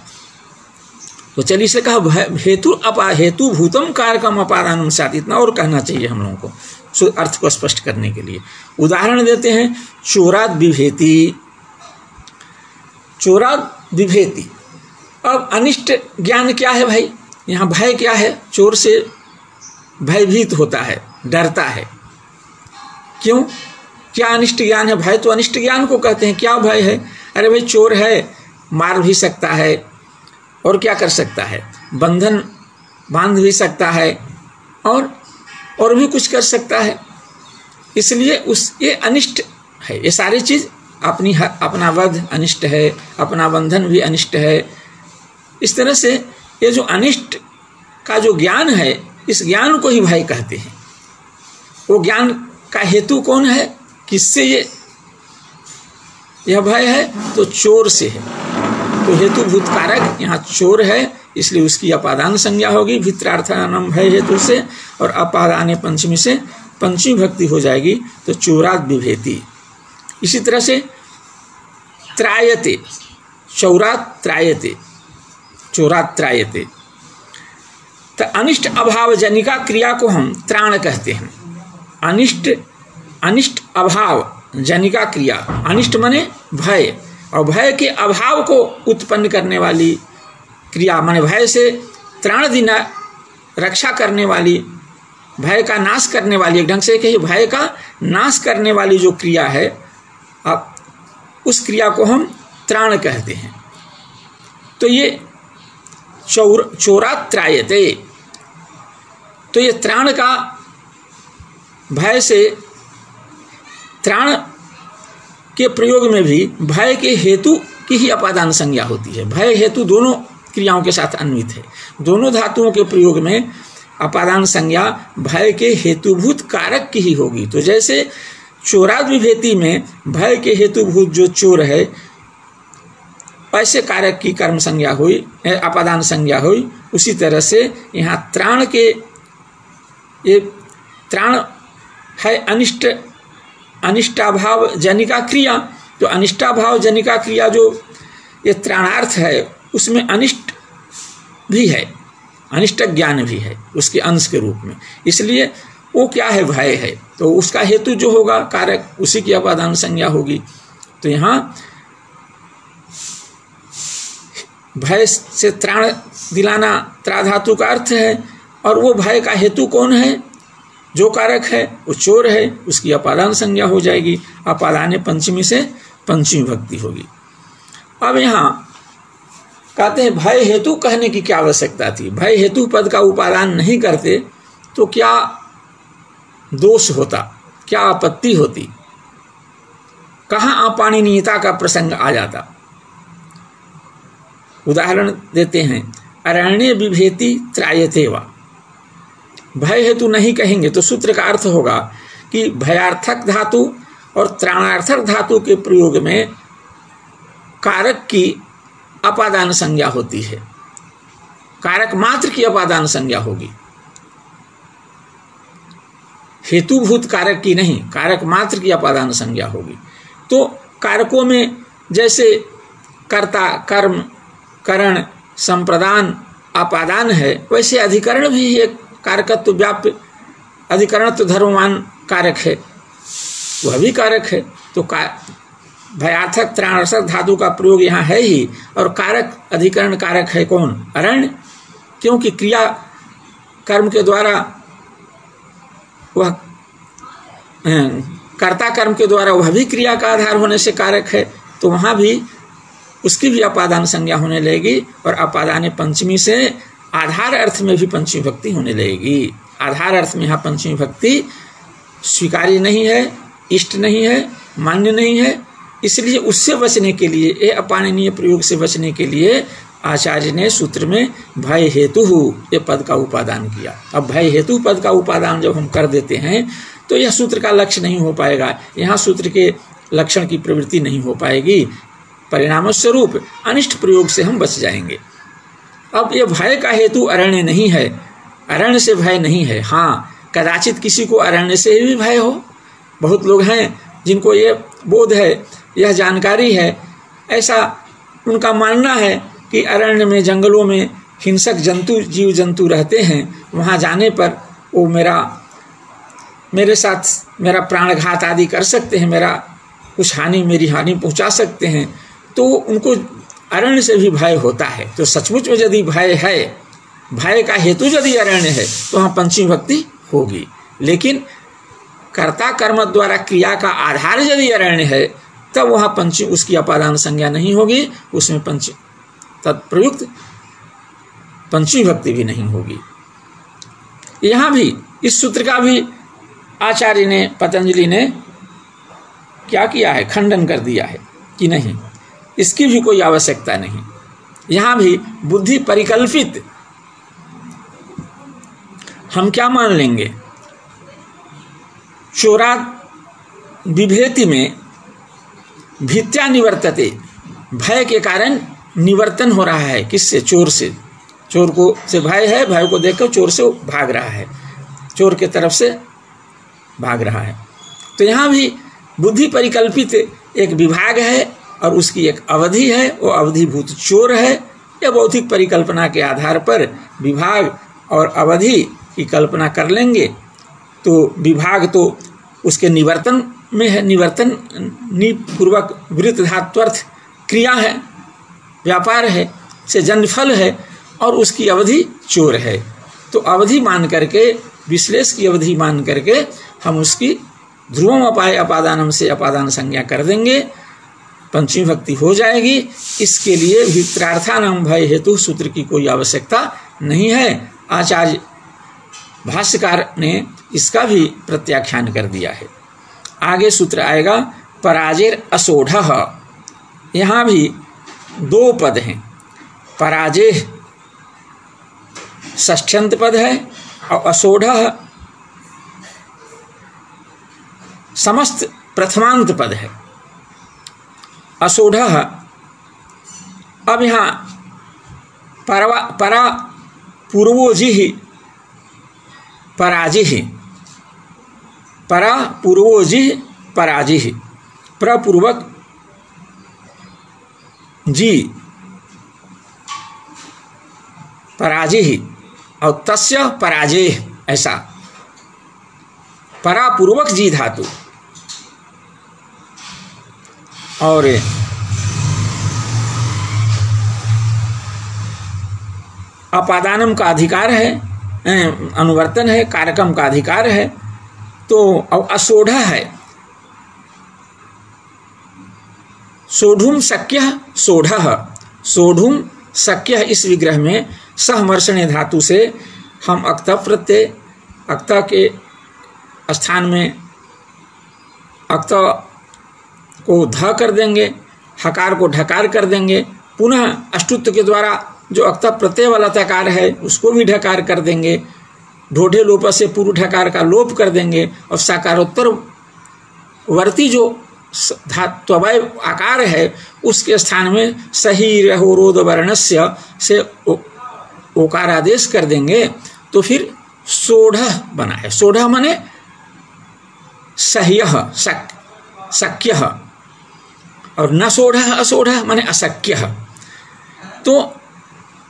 तो चलिए इसे कहा हेतु भूतम कारकम अपादानम साथ, इतना और कहना चाहिए हम लोगों को अर्थ को स्पष्ट करने के लिए। उदाहरण देते हैं, चोराद विभेति। चोराद विभेति। अब अनिष्ट ज्ञान क्या है भाई? यहाँ भय क्या है? चोर से भयभीत होता है, डरता है। क्यों? क्या अनिष्ट ज्ञान है? भय तो अनिष्ट ज्ञान को कहते हैं। क्या भय है? अरे भाई चोर है, मार भी सकता है और क्या कर सकता है, बंधन बांध भी सकता है और भी कुछ कर सकता है। इसलिए ये अनिष्ट है। ये सारी चीज अपना वध अनिष्ट है, अपना बंधन भी अनिष्ट है। इस तरह से ये जो अनिष्ट का जो ज्ञान है, इस ज्ञान को ही भय कहते हैं। वो ज्ञान का हेतु कौन है? किससे यह भय है? तो चोर से है। तो हेतुभूत कारक यहाँ चोर है, इसलिए उसकी अपादान संज्ञा होगी भित्रार्थानाम भय हेतु से, और अपादान पंचमी से पंचमी भक्ति हो जाएगी, तो चोराद विभेति। इसी तरह से त्रायते, चौरात त्रायते, चोरात त्रायते। तो अनिष्ट अभाव जनिका क्रिया को हम त्राण कहते हैं। अनिष्ट अभाव जनिका क्रिया, अनिष्ट माने भय, और भय के अभाव को उत्पन्न करने वाली क्रिया, माने भय से त्राण देना, रक्षा करने वाली भय का नाश करने वाली, एक ढंग से कहिए भय का नाश करने वाली जो क्रिया है, अब उस क्रिया को हम त्राण कहते हैं। तो ये चोरात् त्रायते, तो ये त्राण का, भय से त्राण के प्रयोग में भी भय के हेतु की ही अपादान संज्ञा होती है। भय हेतु दोनों क्रियाओं के साथ अन्वित है। दोनों धातुओं के प्रयोग में अपादान संज्ञा भय के हेतुभूत कारक की ही होगी। तो जैसे चोराद विभेति में भय के हेतुभूत जो चोर है, ऐसे कारक की कर्म संज्ञा हुई, अपादान संज्ञा हुई, उसी तरह से यहाँ त्राण के, ये त्राण है अनिष्टाभाव जनिका क्रिया। तो अनिष्टाभाव जनिका क्रिया जो ये त्राणार्थ है, उसमें अनिष्ट भी है, अनिष्ट ज्ञान भी है उसके अंश के रूप में। इसलिए वो क्या है, भय है, तो उसका हेतु जो होगा कारक, उसी की अपादान संज्ञा होगी। तो यहाँ भय से त्राण दिलाना त्राधातु का अर्थ है, और वो भय का हेतु कौन है, जो कारक है वो चोर है, उसकी अपादान संज्ञा हो जाएगी। अपादाने पंचमी से पंचमी भक्ति होगी। अब यहाँ कहते हैं भय हेतु कहने की क्या आवश्यकता थी। भय हेतु पद का उपादान नहीं करते तो क्या दोष होता, क्या आपत्ति होती, कहाँ अपाणिनीयता का प्रसंग आ जाता। उदाहरण देते हैं, अरण्य विभेति त्रायते वा। भय हेतु नहीं कहेंगे तो सूत्र का अर्थ होगा कि भयार्थक धातु और त्राणार्थक धातु के प्रयोग में कारक की अपादान संज्ञा होती है, कारक मात्र की अपादान संज्ञा होगी, हेतुभूत कारक की नहीं, कारक मात्र की अपादान संज्ञा होगी। तो कारकों में जैसे कर्ता, कर्म, करण, संप्रदान, अपादान है, वैसे अधिकरण भी एक कारकत्व व्याप्य, अधिकरण तो धर्मवान कारक है, वह भी कारक है। तो भयार्थक त्राणार्थक धातु का प्रयोग यहाँ है ही, और कारक अधिकरण कारक है कौन, अरण्य, क्योंकि क्रिया कर्म के द्वारा, वह कर्ता कर्म के द्वारा वह भी क्रिया का आधार होने से कारक है, तो वहाँ भी उसकी भी अपादान संज्ञा होने लगेगी। और अपादाने पंचमी से आधार अर्थ में भी पंचमी भक्ति होने लगेगी। आधार अर्थ में यहाँ पंचमी भक्ति स्वीकार्य नहीं है, इष्ट नहीं है, मान्य नहीं है। इसलिए उससे बचने के लिए, ये अपाणनीय प्रयोग से बचने के लिए आचार्य ने सूत्र में भय हेतु ये पद का उपादान किया। अब भय हेतु पद का उपादान जब हम कर देते हैं तो यह सूत्र का लक्ष्य नहीं हो पाएगा, यहाँ सूत्र के लक्षण की प्रवृत्ति नहीं हो पाएगी, परिणाम स्वरूप अनिष्ट प्रयोग से हम बच जाएंगे। अब ये भय का हेतु अरण्य नहीं है, अरण्य से भय नहीं है। हाँ, कदाचित किसी को अरण्य से भी भय हो, बहुत लोग हैं जिनको ये बोध है, यह जानकारी है, ऐसा उनका मानना है कि अरण्य में, जंगलों में हिंसक जंतु, जीव जंतु रहते हैं, वहाँ जाने पर वो मेरे साथ मेरा प्राणघात आदि कर सकते हैं, मेरा कुछ हानि, मेरी हानि पहुँचा सकते हैं, तो उनको अरण्य से भी भय होता है। तो सचमुच में यदि भय है, भय का हेतु यदि अरण्य है, तो वहाँ पंचमी भक्ति होगी। लेकिन कर्ता कर्म द्वारा क्रिया का आधार यदि अरण्य है, तब वहाँ पंचमी, उसकी अपादान संज्ञा नहीं होगी, उसमें तत्प्रयुक्त पंचमी भक्ति भी नहीं होगी। यहाँ भी इस सूत्र का भी आचार्य ने, पतंजलि ने क्या किया है, खंडन कर दिया है कि नहीं, इसकी भी कोई आवश्यकता नहीं। यहाँ भी बुद्धि परिकल्पित हम क्या मान लेंगे, चोरात् विभेति में भित्या निवर्तते, भय के कारण निवर्तन हो रहा है, किससे, चोर से। चोर को से भय है, भय को देखकर चोर से भाग रहा है, चोर के तरफ से भाग रहा है। तो यहाँ भी बुद्धि परिकल्पित एक विभाग है और उसकी एक अवधि है, वो अवधिभूत चोर है। यह बौद्धिक परिकल्पना के आधार पर विभाग और अवधि की कल्पना कर लेंगे तो विभाग तो उसके निवर्तन में है, निवर्तन पूर्वक वृत्त धात्वर्थ क्रिया है, व्यापार है, से जन्मफल है, और उसकी अवधि चोर है। तो अवधि मान करके विश्लेष की अवधि मान करके हम उसकी ध्रुवम अपाय अपादानम से अपादान संज्ञा कर देंगे, पंचमी भक्ति हो जाएगी। इसके लिए वित्रार्थानाम भय हेतु सूत्र की कोई आवश्यकता नहीं है। आचार्य भाष्यकार ने इसका भी प्रत्याख्यान कर दिया है। आगे सूत्र आएगा पराजेर असोढ़ः। यहाँ भी दो पद हैं, पराजेह षष्ठ्यंत पद है और असोढ़ः समस्त प्रथमांत पद है। असोढ़ः, अब यहाँ परा पूर्वोजिहि पराजिहि, परा पूर्वोजिहि पराजिहि, प्रपूर्वक जी पराजिहि और तस्य पराजेह, ऐसा परापूर्वक जी धातु और अपादानम का अधिकार है, अनुवर्तन है, कारकम का अधिकार है। तो असोढ़ है, सोढ़ुम शक्य सोढ़ः, सोढ़ुम शक्य, इस विग्रह में सहमर्षणे धातु से हम अक्त प्रत्यय, अक्त के स्थान में अक्त को ध कर देंगे, हकार को ढकार कर देंगे, पुनः अष्टुत्व के द्वारा जो अक्त प्रत्यय वाला तकार है उसको भी ढकार कर देंगे, ढोढ़े लोप से पूर्व ढकार का लोप कर देंगे और साकारोत्तर वर्ती जो त्वय आकार है उसके स्थान में सही रहोरोध वर्णस्य से ओकार आदेश कर देंगे। तो फिर सोढ़ बना है। सोढ़ माने सह्य शक्य और न सोढ़ असोढ़ माने अशक्य। तो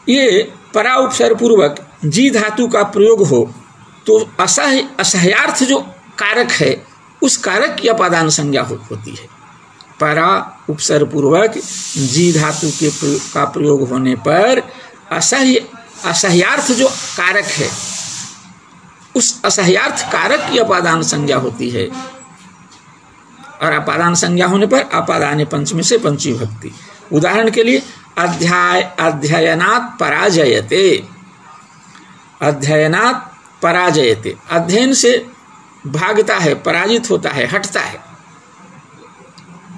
ये परा उपसर्ग पूर्वक जी धातु का प्रयोग हो तो असह्यार्थ जो कारक है उस कारक की अपादान संज्ञा होती है। परा उपसर्ग पूर्वक जी धातु का प्रयोग होने पर असह्यार्थ जो कारक है उस असह्यार्थ कारक की अपादान संज्ञा होती है। और अपादान संज्ञा होने पर अपादान पंचमी से पंचमी भक्ति। उदाहरण के लिए अध्ययनात् पराजयते, अध्ययनात् पराजयते, अध्ययन से भागता है, पराजित होता है, हटता है,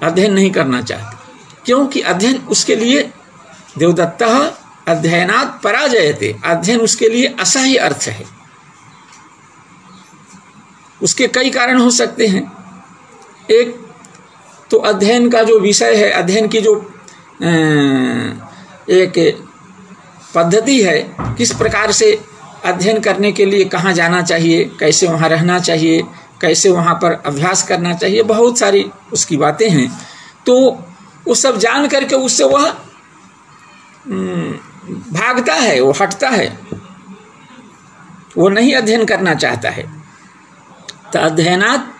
अध्ययन नहीं करना चाहते, क्योंकि अध्ययन उसके लिए देवदत्तः अध्ययनात् पराजयते, अध्ययन उसके लिए असह्य अर्थ है। उसके कई कारण हो सकते हैं। एक तो अध्ययन का जो विषय है, अध्ययन की जो एक पद्धति है, किस प्रकार से अध्ययन करने के लिए कहाँ जाना चाहिए, कैसे वहाँ रहना चाहिए, कैसे वहाँ पर अभ्यास करना चाहिए, बहुत सारी उसकी बातें हैं। तो वो सब जान करके उससे वह भागता है, वो हटता है, वो नहीं अध्ययन करना चाहता है। तो अध्ययनात्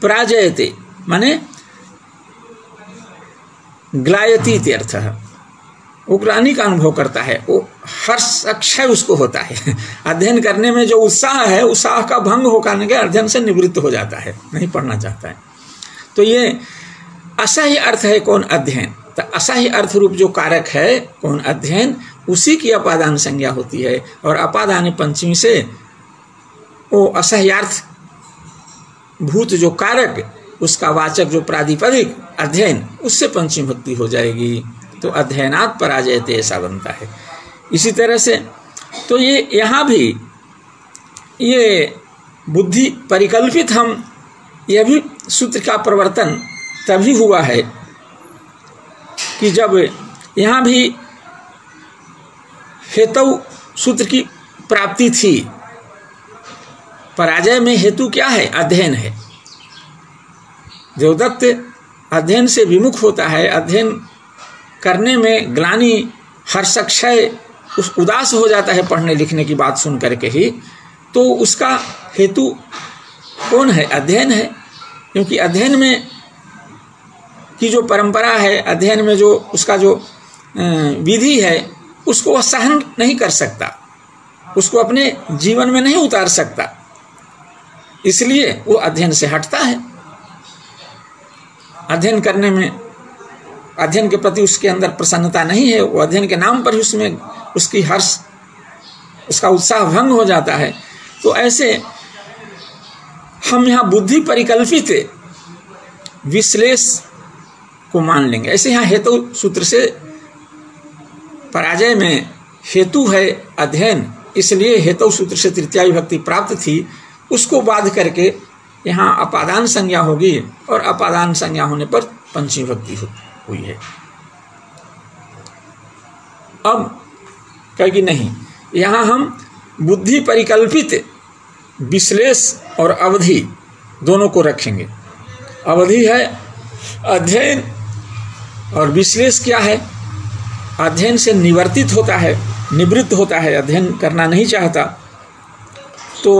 पराजयते माने ग्लायती इत्यर्थ, वो ग्लानि का अनुभव करता है, वो हर्ष अक्षय उसको होता है। अध्ययन करने में जो उत्साह है, उत्साह का भंग होकर के अध्ययन से निवृत्त हो जाता है, नहीं पढ़ना चाहता है। तो ये असह्य अर्थ है कौन अध्ययन। तो असह्य अर्थ रूप जो कारक है कौन अध्ययन, उसी की अपादान संज्ञा होती है। और अपादान पंचमी से वो असह्यार्थ भूत जो कारक, उसका वाचक जो प्रातिपदिक अध्ययन, उससे पंचमी भक्ति हो जाएगी। तो अध्ययनात् पराजयते ऐसा बनता है। इसी तरह से तो ये यहाँ भी ये बुद्धि परिकल्पित, हम यह भी सूत्र का प्रवर्तन तभी हुआ है कि जब यहाँ भी हेतु सूत्र की प्राप्ति थी। पराजय में हेतु क्या है? अध्ययन है। देवदत्त अध्ययन से विमुख होता है, अध्ययन करने में ग्लानि हर्षक्षय उदास हो जाता है पढ़ने लिखने की बात सुन करके ही। तो उसका हेतु कौन है? अध्ययन है। क्योंकि अध्ययन में की जो परंपरा है, अध्ययन में जो उसका जो विधि है, उसको वह सहन नहीं कर सकता। उसको अपने जीवन में नहीं उतार सकता, इसलिए वो अध्ययन से हटता है। अध्ययन करने में, अध्ययन के प्रति उसके अंदर प्रसन्नता नहीं है, वो अध्ययन के नाम पर ही उसमें उसकी हर्ष, उसका उत्साह भंग हो जाता है। तो ऐसे हम यहाँ बुद्धि परिकल्पित विश्लेष को मान लेंगे। ऐसे यहाँ हेतु सूत्र से पराजय में हेतु है अध्ययन, इसलिए हेतु सूत्र से तृतीया विभक्ति प्राप्त थी, उसको बाध करके यहाँ अपादान संज्ञा होगी और अपादान संज्ञा होने पर पंचमी विभक्ति हुई है। अब कहेगी नहीं, यहाँ हम बुद्धि परिकल्पित विश्लेष और अवधि दोनों को रखेंगे। अवधि है अध्ययन और विश्लेष क्या है? अध्ययन से निवर्तित होता है, निवृत्त होता है, अध्ययन करना नहीं चाहता, तो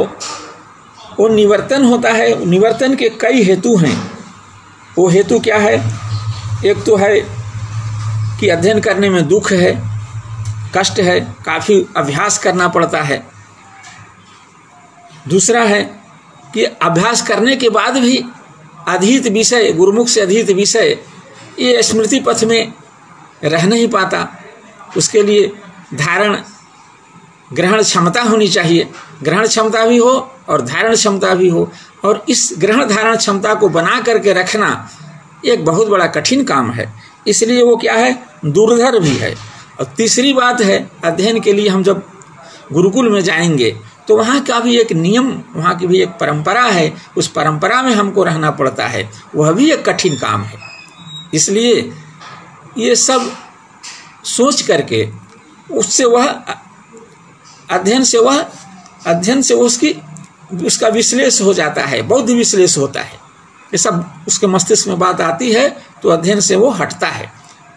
वो निवर्तन होता है। निवर्तन के कई हेतु हैं। वो हेतु क्या है? एक तो है कि अध्ययन करने में दुख है, कष्ट है, काफ़ी अभ्यास करना पड़ता है। दूसरा है कि अभ्यास करने के बाद भी अधीत विषय, गुरुमुख से अधीत विषय, ये स्मृति पथ में रह नहीं पाता। उसके लिए धारण ग्रहण क्षमता होनी चाहिए, ग्रहण क्षमता भी हो और धारण क्षमता भी हो, और इस ग्रहण धारण क्षमता को बना करके रखना एक बहुत बड़ा कठिन काम है, इसलिए वो क्या है? दुर्धर भी है। और तीसरी बात है, अध्ययन के लिए हम जब गुरुकुल में जाएंगे तो वहाँ का भी एक नियम, वहाँ की भी एक परंपरा है, उस परंपरा में हमको रहना पड़ता है, वह भी एक कठिन काम है। इसलिए ये सब सोच करके उससे वह अध्ययन से उसका विश्लेष हो जाता है, बौद्ध विश्लेष होता है। ये सब उसके मस्तिष्क में बात आती है तो अध्ययन से वो हटता है,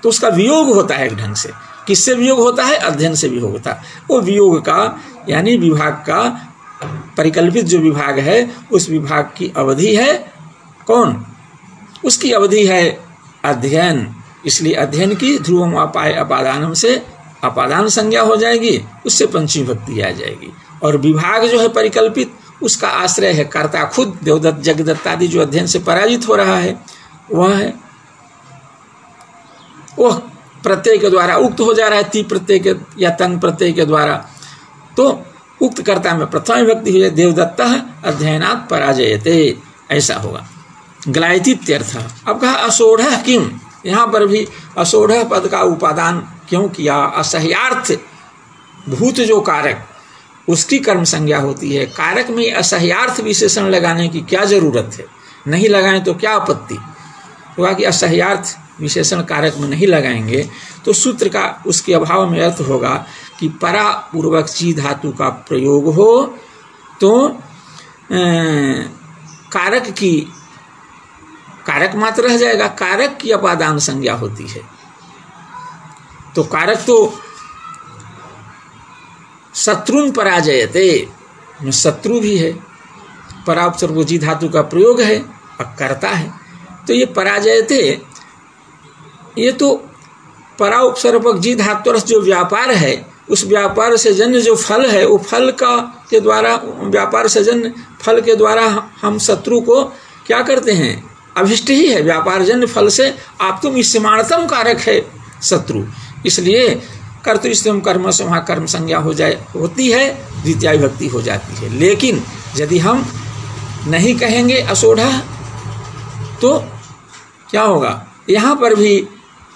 तो उसका वियोग होता है एक ढंग से। किससे वियोग होता है? अध्ययन से वियोग होता है। वो वियोग का यानी विभाग का परिकल्पित जो विभाग है, उस विभाग की अवधि है कौन? उसकी अवधि है अध्ययन। इसलिए अध्ययन की ध्रुवम अपाय अपादानम से अपादान संज्ञा हो जाएगी, उससे पंचमी विभक्ति आ जाएगी। और विभाग जो है परिकल्पित, उसका आश्रय है कर्ता खुद, देवदत्त जगदत्त आदि जो अध्ययन से पराजित हो रहा है वह है, वह प्रत्यय के द्वारा उक्त हो जा रहा है, ती प्रत्यय के या तंग प्रत्यय के द्वारा। तो उक्त कर्ता में प्रथम विभक्ति हो जाए, देवदत्त अध्ययनात् पराजयते, ऐसा होगा। ग्लायतीत्यर्थ। अब कहा असोढ़ किम, यहाँ पर भी असोढ़ पद का उपादान क्यों किया? असह्यार्थ भूत जो कारक, उसकी कर्म संज्ञा होती है। कारक में असह्यार्थ विशेषण लगाने की क्या जरूरत है? नहीं लगाएं तो क्या आपत्ति होगा कि असह्यार्थ विशेषण कारक में नहीं लगाएंगे तो सूत्र का उसके अभाव में अर्थ होगा कि परा पूर्वक ची धातु का प्रयोग हो तो कारक मात्र रह जाएगा, कारक की अपादान संज्ञा होती है। तो कारक तो शत्रुन पराजयते में शत्रु भी है, परा उपसर्ग जी धातु का प्रयोग है, अकर्ता है। तो ये पराजयते, ये तो परा उपसर्पक जी धातु जो व्यापार है, उस व्यापार से जन्य जो फल है, वो फल के द्वारा, व्यापार से जन्य फल के द्वारा हम शत्रु को क्या करते हैं? अभिष्ट ही है। व्यापार जन्य फल से आप तुम इस्मानतम कारक है शत्रु, इसलिए कर्तृ कर्म से वहाँ कर्म संज्ञा होती है, द्वितीया विभक्ति हो जाती है। लेकिन यदि हम नहीं कहेंगे असोढ़ा तो क्या होगा? यहाँ पर भी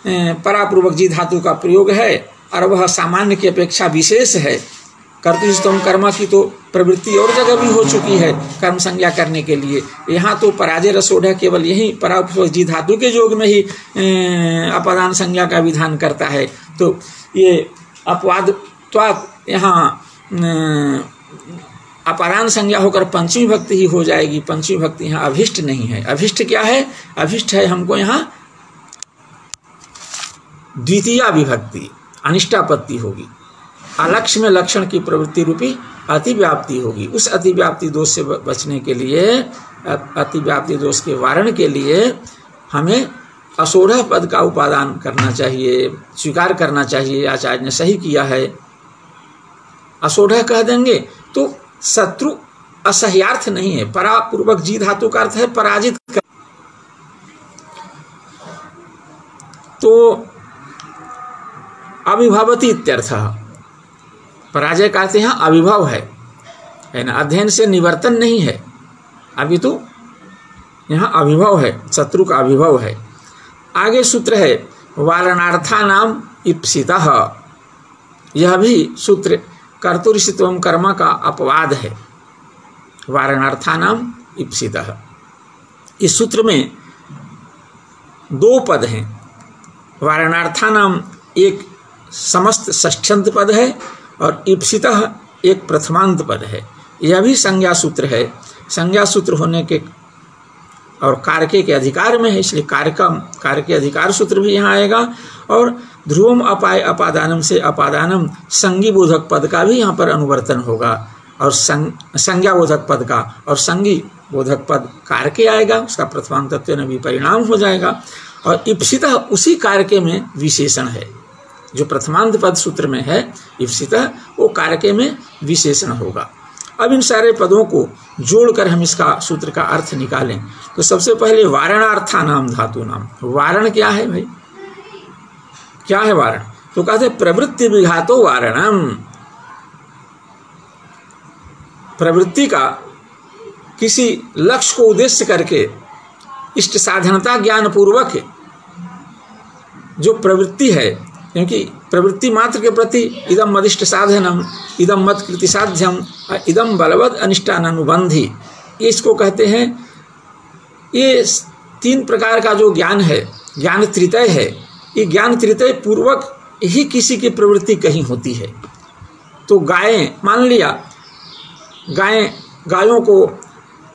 परापूर्वक जी धातु का प्रयोग है और वह सामान्य की अपेक्षा विशेष है। कर्तृ कर्म की तो प्रवृत्ति और जगह भी हो चुकी है कर्म संज्ञा करने के लिए। यहाँ तो पराजय रसोढ़ केवल यही परापूर्वक जी धातु के योग में ही अपादान संज्ञा का विधान करता है। तो ये अपवादत्वात् यहाँ अपादान संज्ञा होकर पंचमी विभक्ति ही हो जाएगी। पंचमी विभक्ति यहाँ अभिष्ट नहीं है। अभिष्ट क्या है? अभिष्ट है हमको यहाँ द्वितीया विभक्ति, अनिष्टापत्ति होगी। अलक्ष्य में लक्षण की प्रवृत्ति रूपी अतिव्याप्ति होगी। उस अतिव्याप्ति दोष से बचने के लिए, अतिव्याप्ति दोष के वारण के लिए हमें असोढ़ पद का उपादान करना चाहिए, स्वीकार करना चाहिए। आचार्य ने सही किया है। असोढ़ कह देंगे तो शत्रु असह्यार्थ नहीं है। परा पूर्वक जी धातु का अर्थ है पराजित कर। तो अभिभवती इत्यर्थः, पराजय का अर्थ यहाँ अभिभव है ना, अध्ययन से निवर्तन नहीं है, अभी तो यहाँ अभिभव है, शत्रु का अभिभव है। आगे सूत्र है वारणार्था नाम इप्सितः, यह भी सूत्र कर्तुरिषित्वम कर्म का अपवाद है। वारणार्था नाम इप्सितः, इस सूत्र में दो पद हैं। वारणार्था नाम एक समस्त षष्ठ्यंत पद है और इप्सितः एक प्रथमांत पद है। यह भी संज्ञा सूत्र है। संज्ञा सूत्र होने के और कारके के अधिकार में है, इसलिए कारक के अधिकार सूत्र भी यहाँ आएगा। और ध्रुवम अपाय अपादानम से अपादानम संगी बोधक पद का भी यहाँ पर अनुवर्तन होगा और संज्ञा बोधक पद का, और संगी बोधक पद कारके आएगा, उसका प्रथमांत तत्व में भी परिणाम हो जाएगा। और इप्सितः उसी कारके में विशेषण है, जो प्रथमांत पद सूत्र में है इप्सितः, वो कारके में विशेषण होगा। अब इन सारे पदों को जोड़कर हम इसका सूत्र का अर्थ निकालें तो सबसे पहले वारणार्था नाम धातु नाम। वारण क्या है भाई, क्या है वारण? तो कहते प्रवृत्ति विघातो वारणम, प्रवृत्ति का किसी लक्ष्य को उद्देश्य करके इष्ट साधनता ज्ञान पूर्वक जो प्रवृत्ति है, क्योंकि प्रवृत्ति मात्र के प्रति इदम मदिष्ट साधनम, इदम मत कृति साध्यम, इदम बलवद अनिष्टानुबंधी, इसको कहते हैं। ये तीन प्रकार का जो ज्ञान है, ज्ञान त्रितय है, ये ज्ञान त्रितय पूर्वक ही किसी की प्रवृत्ति कहीं होती है। तो गायें, मान लिया गायों को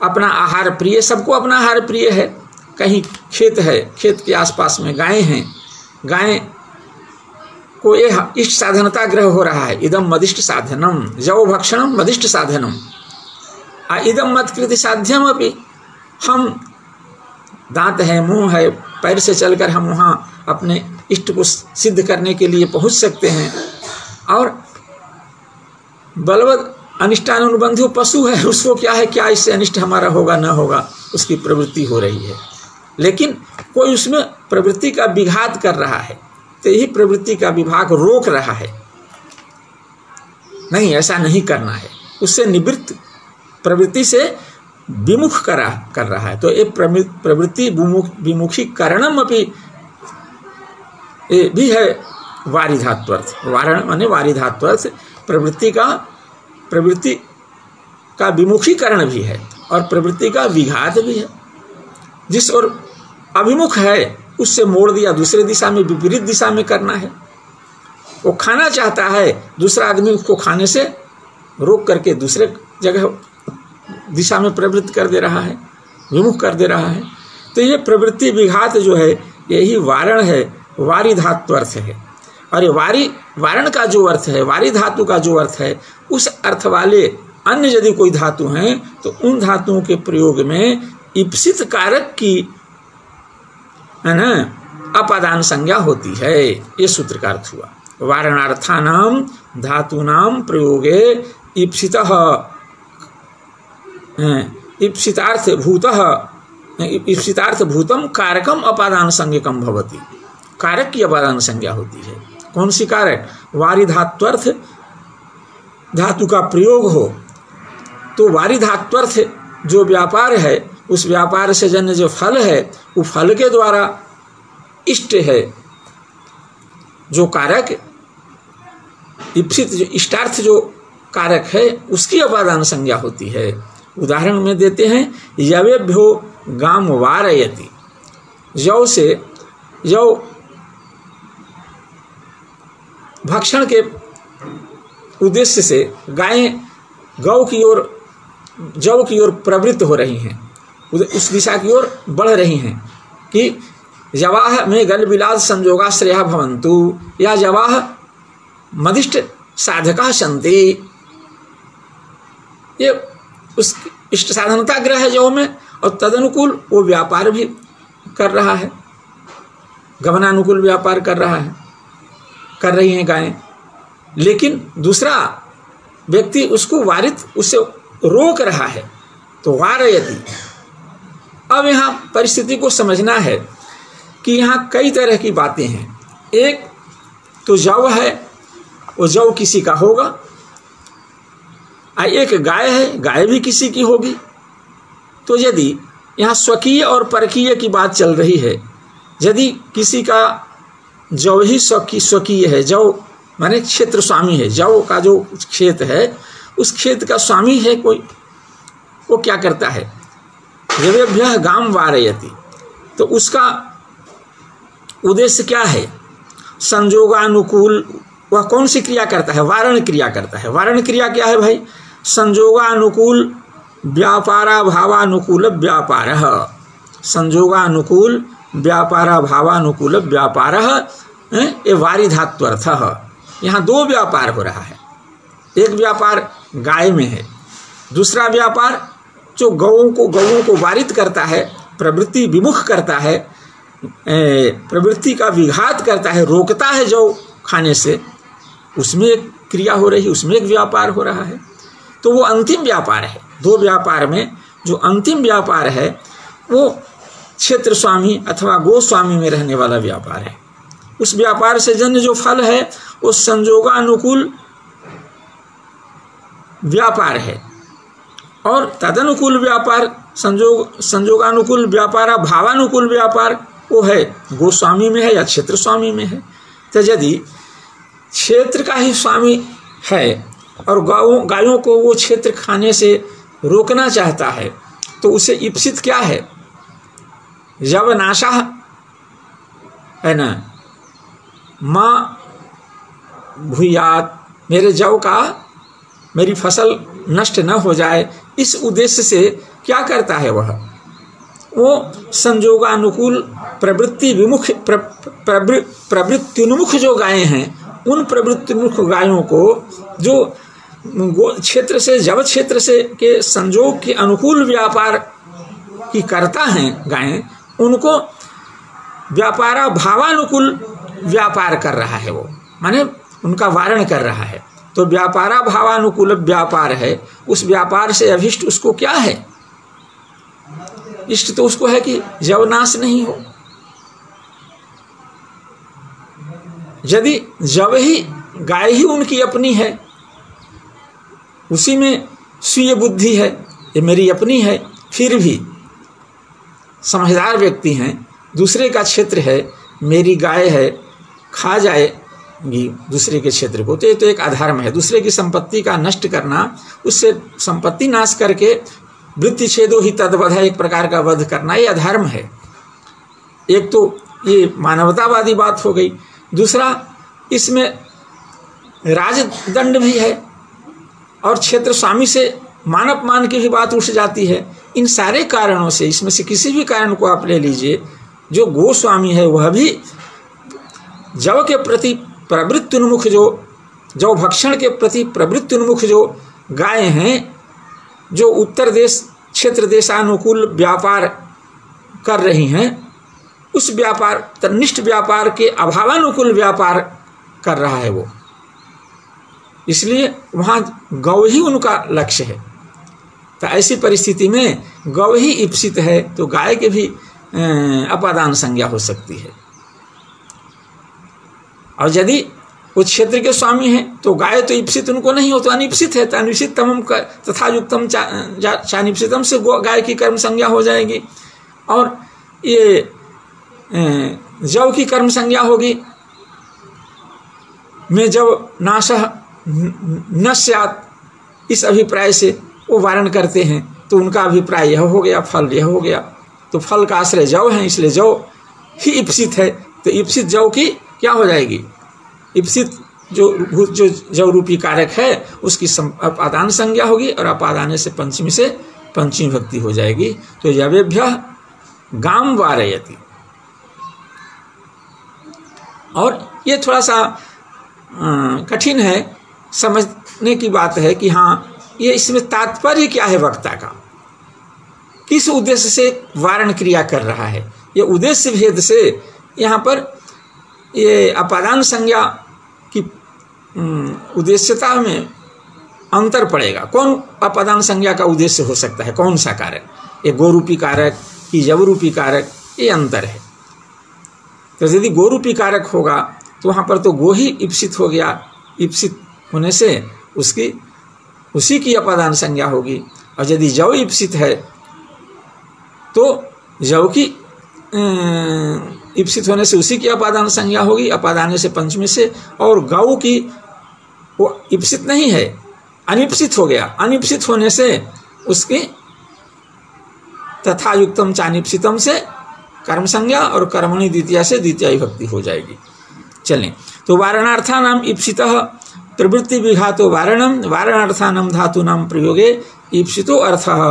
अपना आहार प्रिय, सबको अपना आहार प्रिय है। कहीं खेत है, खेत के आसपास में गायें हैं, गायें को यह इष्ट साधनता ग्रह हो रहा है। इदम मदिष्ट साधनम, जव भक्षणम मदिष्ट साधनम, इदम मत कृति साध्यम अपि, हम दांत है, मुंह है, पैर से चलकर हम वहाँ अपने इष्ट को सिद्ध करने के लिए पहुँच सकते हैं। और बलवद अनिष्टानुबंधी पशु है, उसको क्या है, क्या इससे अनिष्ट हमारा होगा न होगा, उसकी प्रवृत्ति हो रही है। लेकिन कोई उसमें प्रवृत्ति का विघात कर रहा है, तो यही प्रवृत्ति का विभाग रोक रहा है, नहीं ऐसा नहीं करना है, उससे निवृत्त प्रवृत्ति से विमुख कर रहा है। तो ये प्रवृत्ति विमुखीकरणम अपि भी है वारिधात्वर्थ। वारण माने वारिधात्वर्थ, प्रवृत्ति का विमुखीकरण भी है और प्रवृत्ति का विघात भी है। जिस ओर अभिमुख है उससे मोड़ दिया, दूसरे दिशा में, विपरीत दिशा में करना है। वो खाना चाहता है, दूसरा आदमी उसको खाने से रोक करके दूसरे जगह दिशा में प्रवृत्त कर दे रहा है, विमुख कर दे रहा है। तो ये प्रवृत्ति विघात जो है, यही वारण है, वारी धातु अर्थ है। और ये वारण का जो अर्थ है, वारी धातु का जो अर्थ है, उस अर्थ वाले अन्य यदि कोई धातु हैं तो उन धातुओं के प्रयोग में इप्सित कारक की है ना अपादान संज्ञा होती है। ये सूत्र का अर्थ हुआ। वारणार्थानाम धातूनाम प्रयोगे इप्सितः इप्सितार्थ भूतम कारकम अपादान संज्ञकम भवति। कारक की अपादान संज्ञा होती है। कौन सी कारक? वारी धात्वर्थ धातु का प्रयोग हो तो वारी धात्वर्थ जो व्यापार है, उस व्यापार से जन्य जो फल है, वो फल के द्वारा इष्ट है जो कारक, इप्सित जो इष्टार्थ जो कारक है, उसकी अपादान संज्ञा होती है। उदाहरण में देते हैं, यवेभ्यो गाम वारयति। यौ से, यौ भक्षण के उद्देश्य से गायें गौ की ओर, जौ की ओर प्रवृत्त हो रही हैं, उस दिशा की ओर बढ़ रही हैं कि जवाह में गल विलाद संजोगाश्रया भवन्तु, या जवाह मदिष्ट साधका सन्ति। ये उस इष्ट साधनता ग्रह है जौ में, और तदनुकूल वो व्यापार भी कर रहा है, गमनानुकूल व्यापार कर रही हैं गायें। लेकिन दूसरा व्यक्ति उसको वारित, उससे रोक रहा है, तो वारयति। अब यहाँ परिस्थिति को समझना है कि यहाँ कई तरह की बातें हैं। एक तो जव है, वो जव किसी का होगा। एक गाय है, गाय भी किसी की होगी। तो यदि यहाँ स्वकीय और परकीय की बात चल रही है, यदि किसी का जव ही स्वकीय है, जव माने क्षेत्र स्वामी है, जव का जो खेत है उस खेत का स्वामी है कोई, वो क्या करता है, यवेभ्यः गाम वारयति। तो उसका उद्देश्य क्या है, संजोगानुकूल, वह कौन सी क्रिया करता है, वारण क्रिया करता है। वारण क्रिया क्या है भाई, संजोगानुकूल व्यापारा भावानुकूल व्यापार, संजोगानुकूल व्यापारा भावानुकूल व्यापार, ये वारिधात्वर्थ। यहाँ दो व्यापार हो रहा है। एक व्यापार गाय में है, दूसरा व्यापार जो गौओं को वारित करता है, प्रवृत्ति विमुख करता है, प्रवृत्ति का विघात करता है, रोकता है जो खाने से, उसमें एक क्रिया हो रही है, उसमें एक व्यापार हो रहा है। तो वो अंतिम व्यापार है। दो व्यापार में जो अंतिम व्यापार है वो क्षेत्र स्वामी अथवा गोस्वामी में रहने वाला व्यापार है। उस व्यापार से जन्य जो फल है वो संजोगानुकूल व्यापार है, और तदनुकूल व्यापार संजोगानुकूल व्यापार, भावानुकूल व्यापार वो है गोस्वामी में है या क्षेत्र स्वामी में है। तो यदि क्षेत्र का ही स्वामी है और गायों को वो क्षेत्र खाने से रोकना चाहता है, तो उसे इप्सित क्या है, जब नाशा है ना, माँ भूयात, मेरे जव का, मेरी फसल नष्ट न हो जाए, इस उद्देश्य से क्या करता है वो संजोगानुकूल प्रवृत्ति विमुख प्रवृत्तिन्मुख जो गायें हैं, उन प्रवृत्तिन्मुख गायों को जो क्षेत्र से, जव क्षेत्र से के संजोग के अनुकूल व्यापार की करता हैं गायें, उनको व्यापारा भावानुकूल व्यापार कर रहा है, वो माने उनका वारण कर रहा है। तो व्यापारा भावानुकूल व्यापार है, उस व्यापार से अभिष्ट उसको क्या है, इष्ट तो उसको है कि जव नाश नहीं हो। यदि जव ही, गाय ही उनकी अपनी है, उसी में स्वीय बुद्धि है, ये मेरी अपनी है, फिर भी समझदार व्यक्ति हैं, दूसरे का क्षेत्र है, मेरी गाय है, खा जाएगी दूसरे के क्षेत्र को, तो ये तो एक अधर्म है। दूसरे की संपत्ति का नष्ट करना, उससे संपत्ति नाश करके वृत्ति छेदो ही तद्वध, एक प्रकार का वध करना, ये अधर्म है। एक तो ये मानवतावादी बात हो गई, दूसरा इसमें राजदंड भी है, और क्षेत्र स्वामी से मानपमान की भी बात उठ जाती है। इन सारे कारणों से, इसमें से किसी भी कारण को आप ले लीजिए, जो गोस्वामी है वह भी जव के प्रति प्रवृत्तिन्मुख, जो भक्षण के प्रति प्रवृत्तिन्मुख जो गाय हैं, जो उत्तर देश क्षेत्र देशानुकूल व्यापार कर रही हैं, उस व्यापार, तनिष्ठ व्यापार के अभावानुकूल व्यापार कर रहा है वो, इसलिए वहाँ गौ ही उनका लक्ष्य है। तो ऐसी परिस्थिति में गौ ही इप्सित है, तो गाय के भी अपादान संज्ञा हो सकती है। और यदि वो क्षेत्र के स्वामी हैं तो गाय तो इप्सित उनको नहीं हो, तो अनिप्सित है, तो अनिप्सित तमम तथा युक्तम चानिप्सितम से गाय की कर्म संज्ञा हो जाएगी, और ये जव की कर्म संज्ञा होगी। मैं जब नाशः न स्यात्, इस अभिप्राय से वो वारण करते हैं, तो उनका अभिप्राय यह हो गया, फल यह हो गया। तो फल का आश्रय जव है, इसलिए जव ही इप्सित है, तो इप्सित जव की क्या हो जाएगी, इप्सित जो जव रूपी कारक है उसकी अपादान संज्ञा होगी, और अपादाने से पंचमी से पंचमी भक्ति हो जाएगी। तो यवेभ्यः गाम वारयति। और ये थोड़ा सा कठिन है, समझने की बात है कि हाँ, ये इसमें तात्पर्य क्या है वक्ता का, किस उद्देश्य से वारण क्रिया कर रहा है। ये उद्देश्य भेद से यहाँ पर ये अपादान संज्ञा की उद्देश्यता में अंतर पड़ेगा। कौन अपादान संज्ञा का उद्देश्य हो सकता है, कौन सा कारक, ये गोरूपी कारक कि जबरूपी कारक, ये अंतर है। तो यदि गोरूपी कारक होगा तो वहाँ पर तो गो ही इप्सित हो गया, इप्सित होने से उसी की अपादान संज्ञा होगी। और यदि जव इप्सित है तो जव की इप्सित होने से उसी की अपादान संज्ञा होगी, अपादान से पंचमी से। और गौ की वो इप्सित नहीं है, अनिप्सित हो गया, अनिप्सित होने से उसके तथा युक्तम चानिप्सितम से कर्म संज्ञा और कर्मणि द्वितीया से द्वितीया विभक्ति हो जाएगी। चलें, तो वारणार्थानाम इप्सितः प्रवृत्ति विघातो वारणम, वारणार्थानाम धातूनाम प्रयोगे इप्सितो अर्थः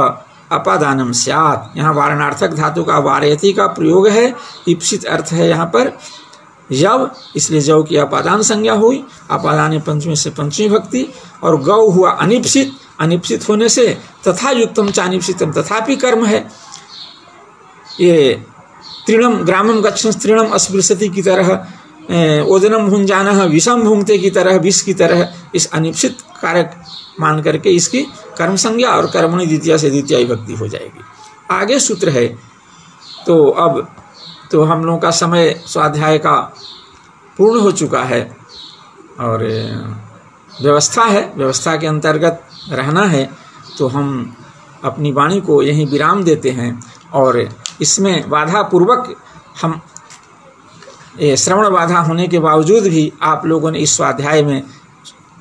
अपादानम स्यात्। यहाँ वारणार्थक धातु का वारयति का प्रयोग है, इप्सित अर्थ है यहाँ पर जव, इसलिए जव की अपादान संज्ञा हुई, अपादान पंचमी से पंचमी भक्ति। और गौ हुआ अनिप्सित, अनिप्सित होने से तथा युक्तम चानिप्सितम, तथापि कर्म है। ये तृणम ग्रामम गच्छन् तृणम अस्पृशति की तरह, ओदनम भुंजानः विषम भुंगते की तरह, विष की तरह, इस अनिप्सित कारक मान करके इसकी कर्म संज्ञा और कर्मणि द्वितीया से द्वितीया विभक्ति हो जाएगी। आगे सूत्र है। तो अब तो हम लोगों का समय स्वाध्याय का पूर्ण हो चुका है और व्यवस्था है, व्यवस्था के अंतर्गत रहना है, तो हम अपनी वाणी को यहीं विराम देते हैं। और इसमें बाधा पूर्वक हम श्रवण बाधा होने के बावजूद भी आप लोगों ने इस स्वाध्याय में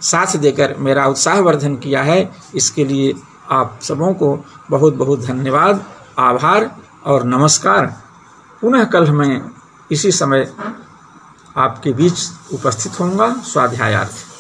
साथ देकर मेरा उत्साहवर्धन किया है, इसके लिए आप सबों को बहुत बहुत धन्यवाद, आभार और नमस्कार। पुनः कल मैं इसी समय आपके बीच उपस्थित होऊंगा स्वाध्यायार्थ।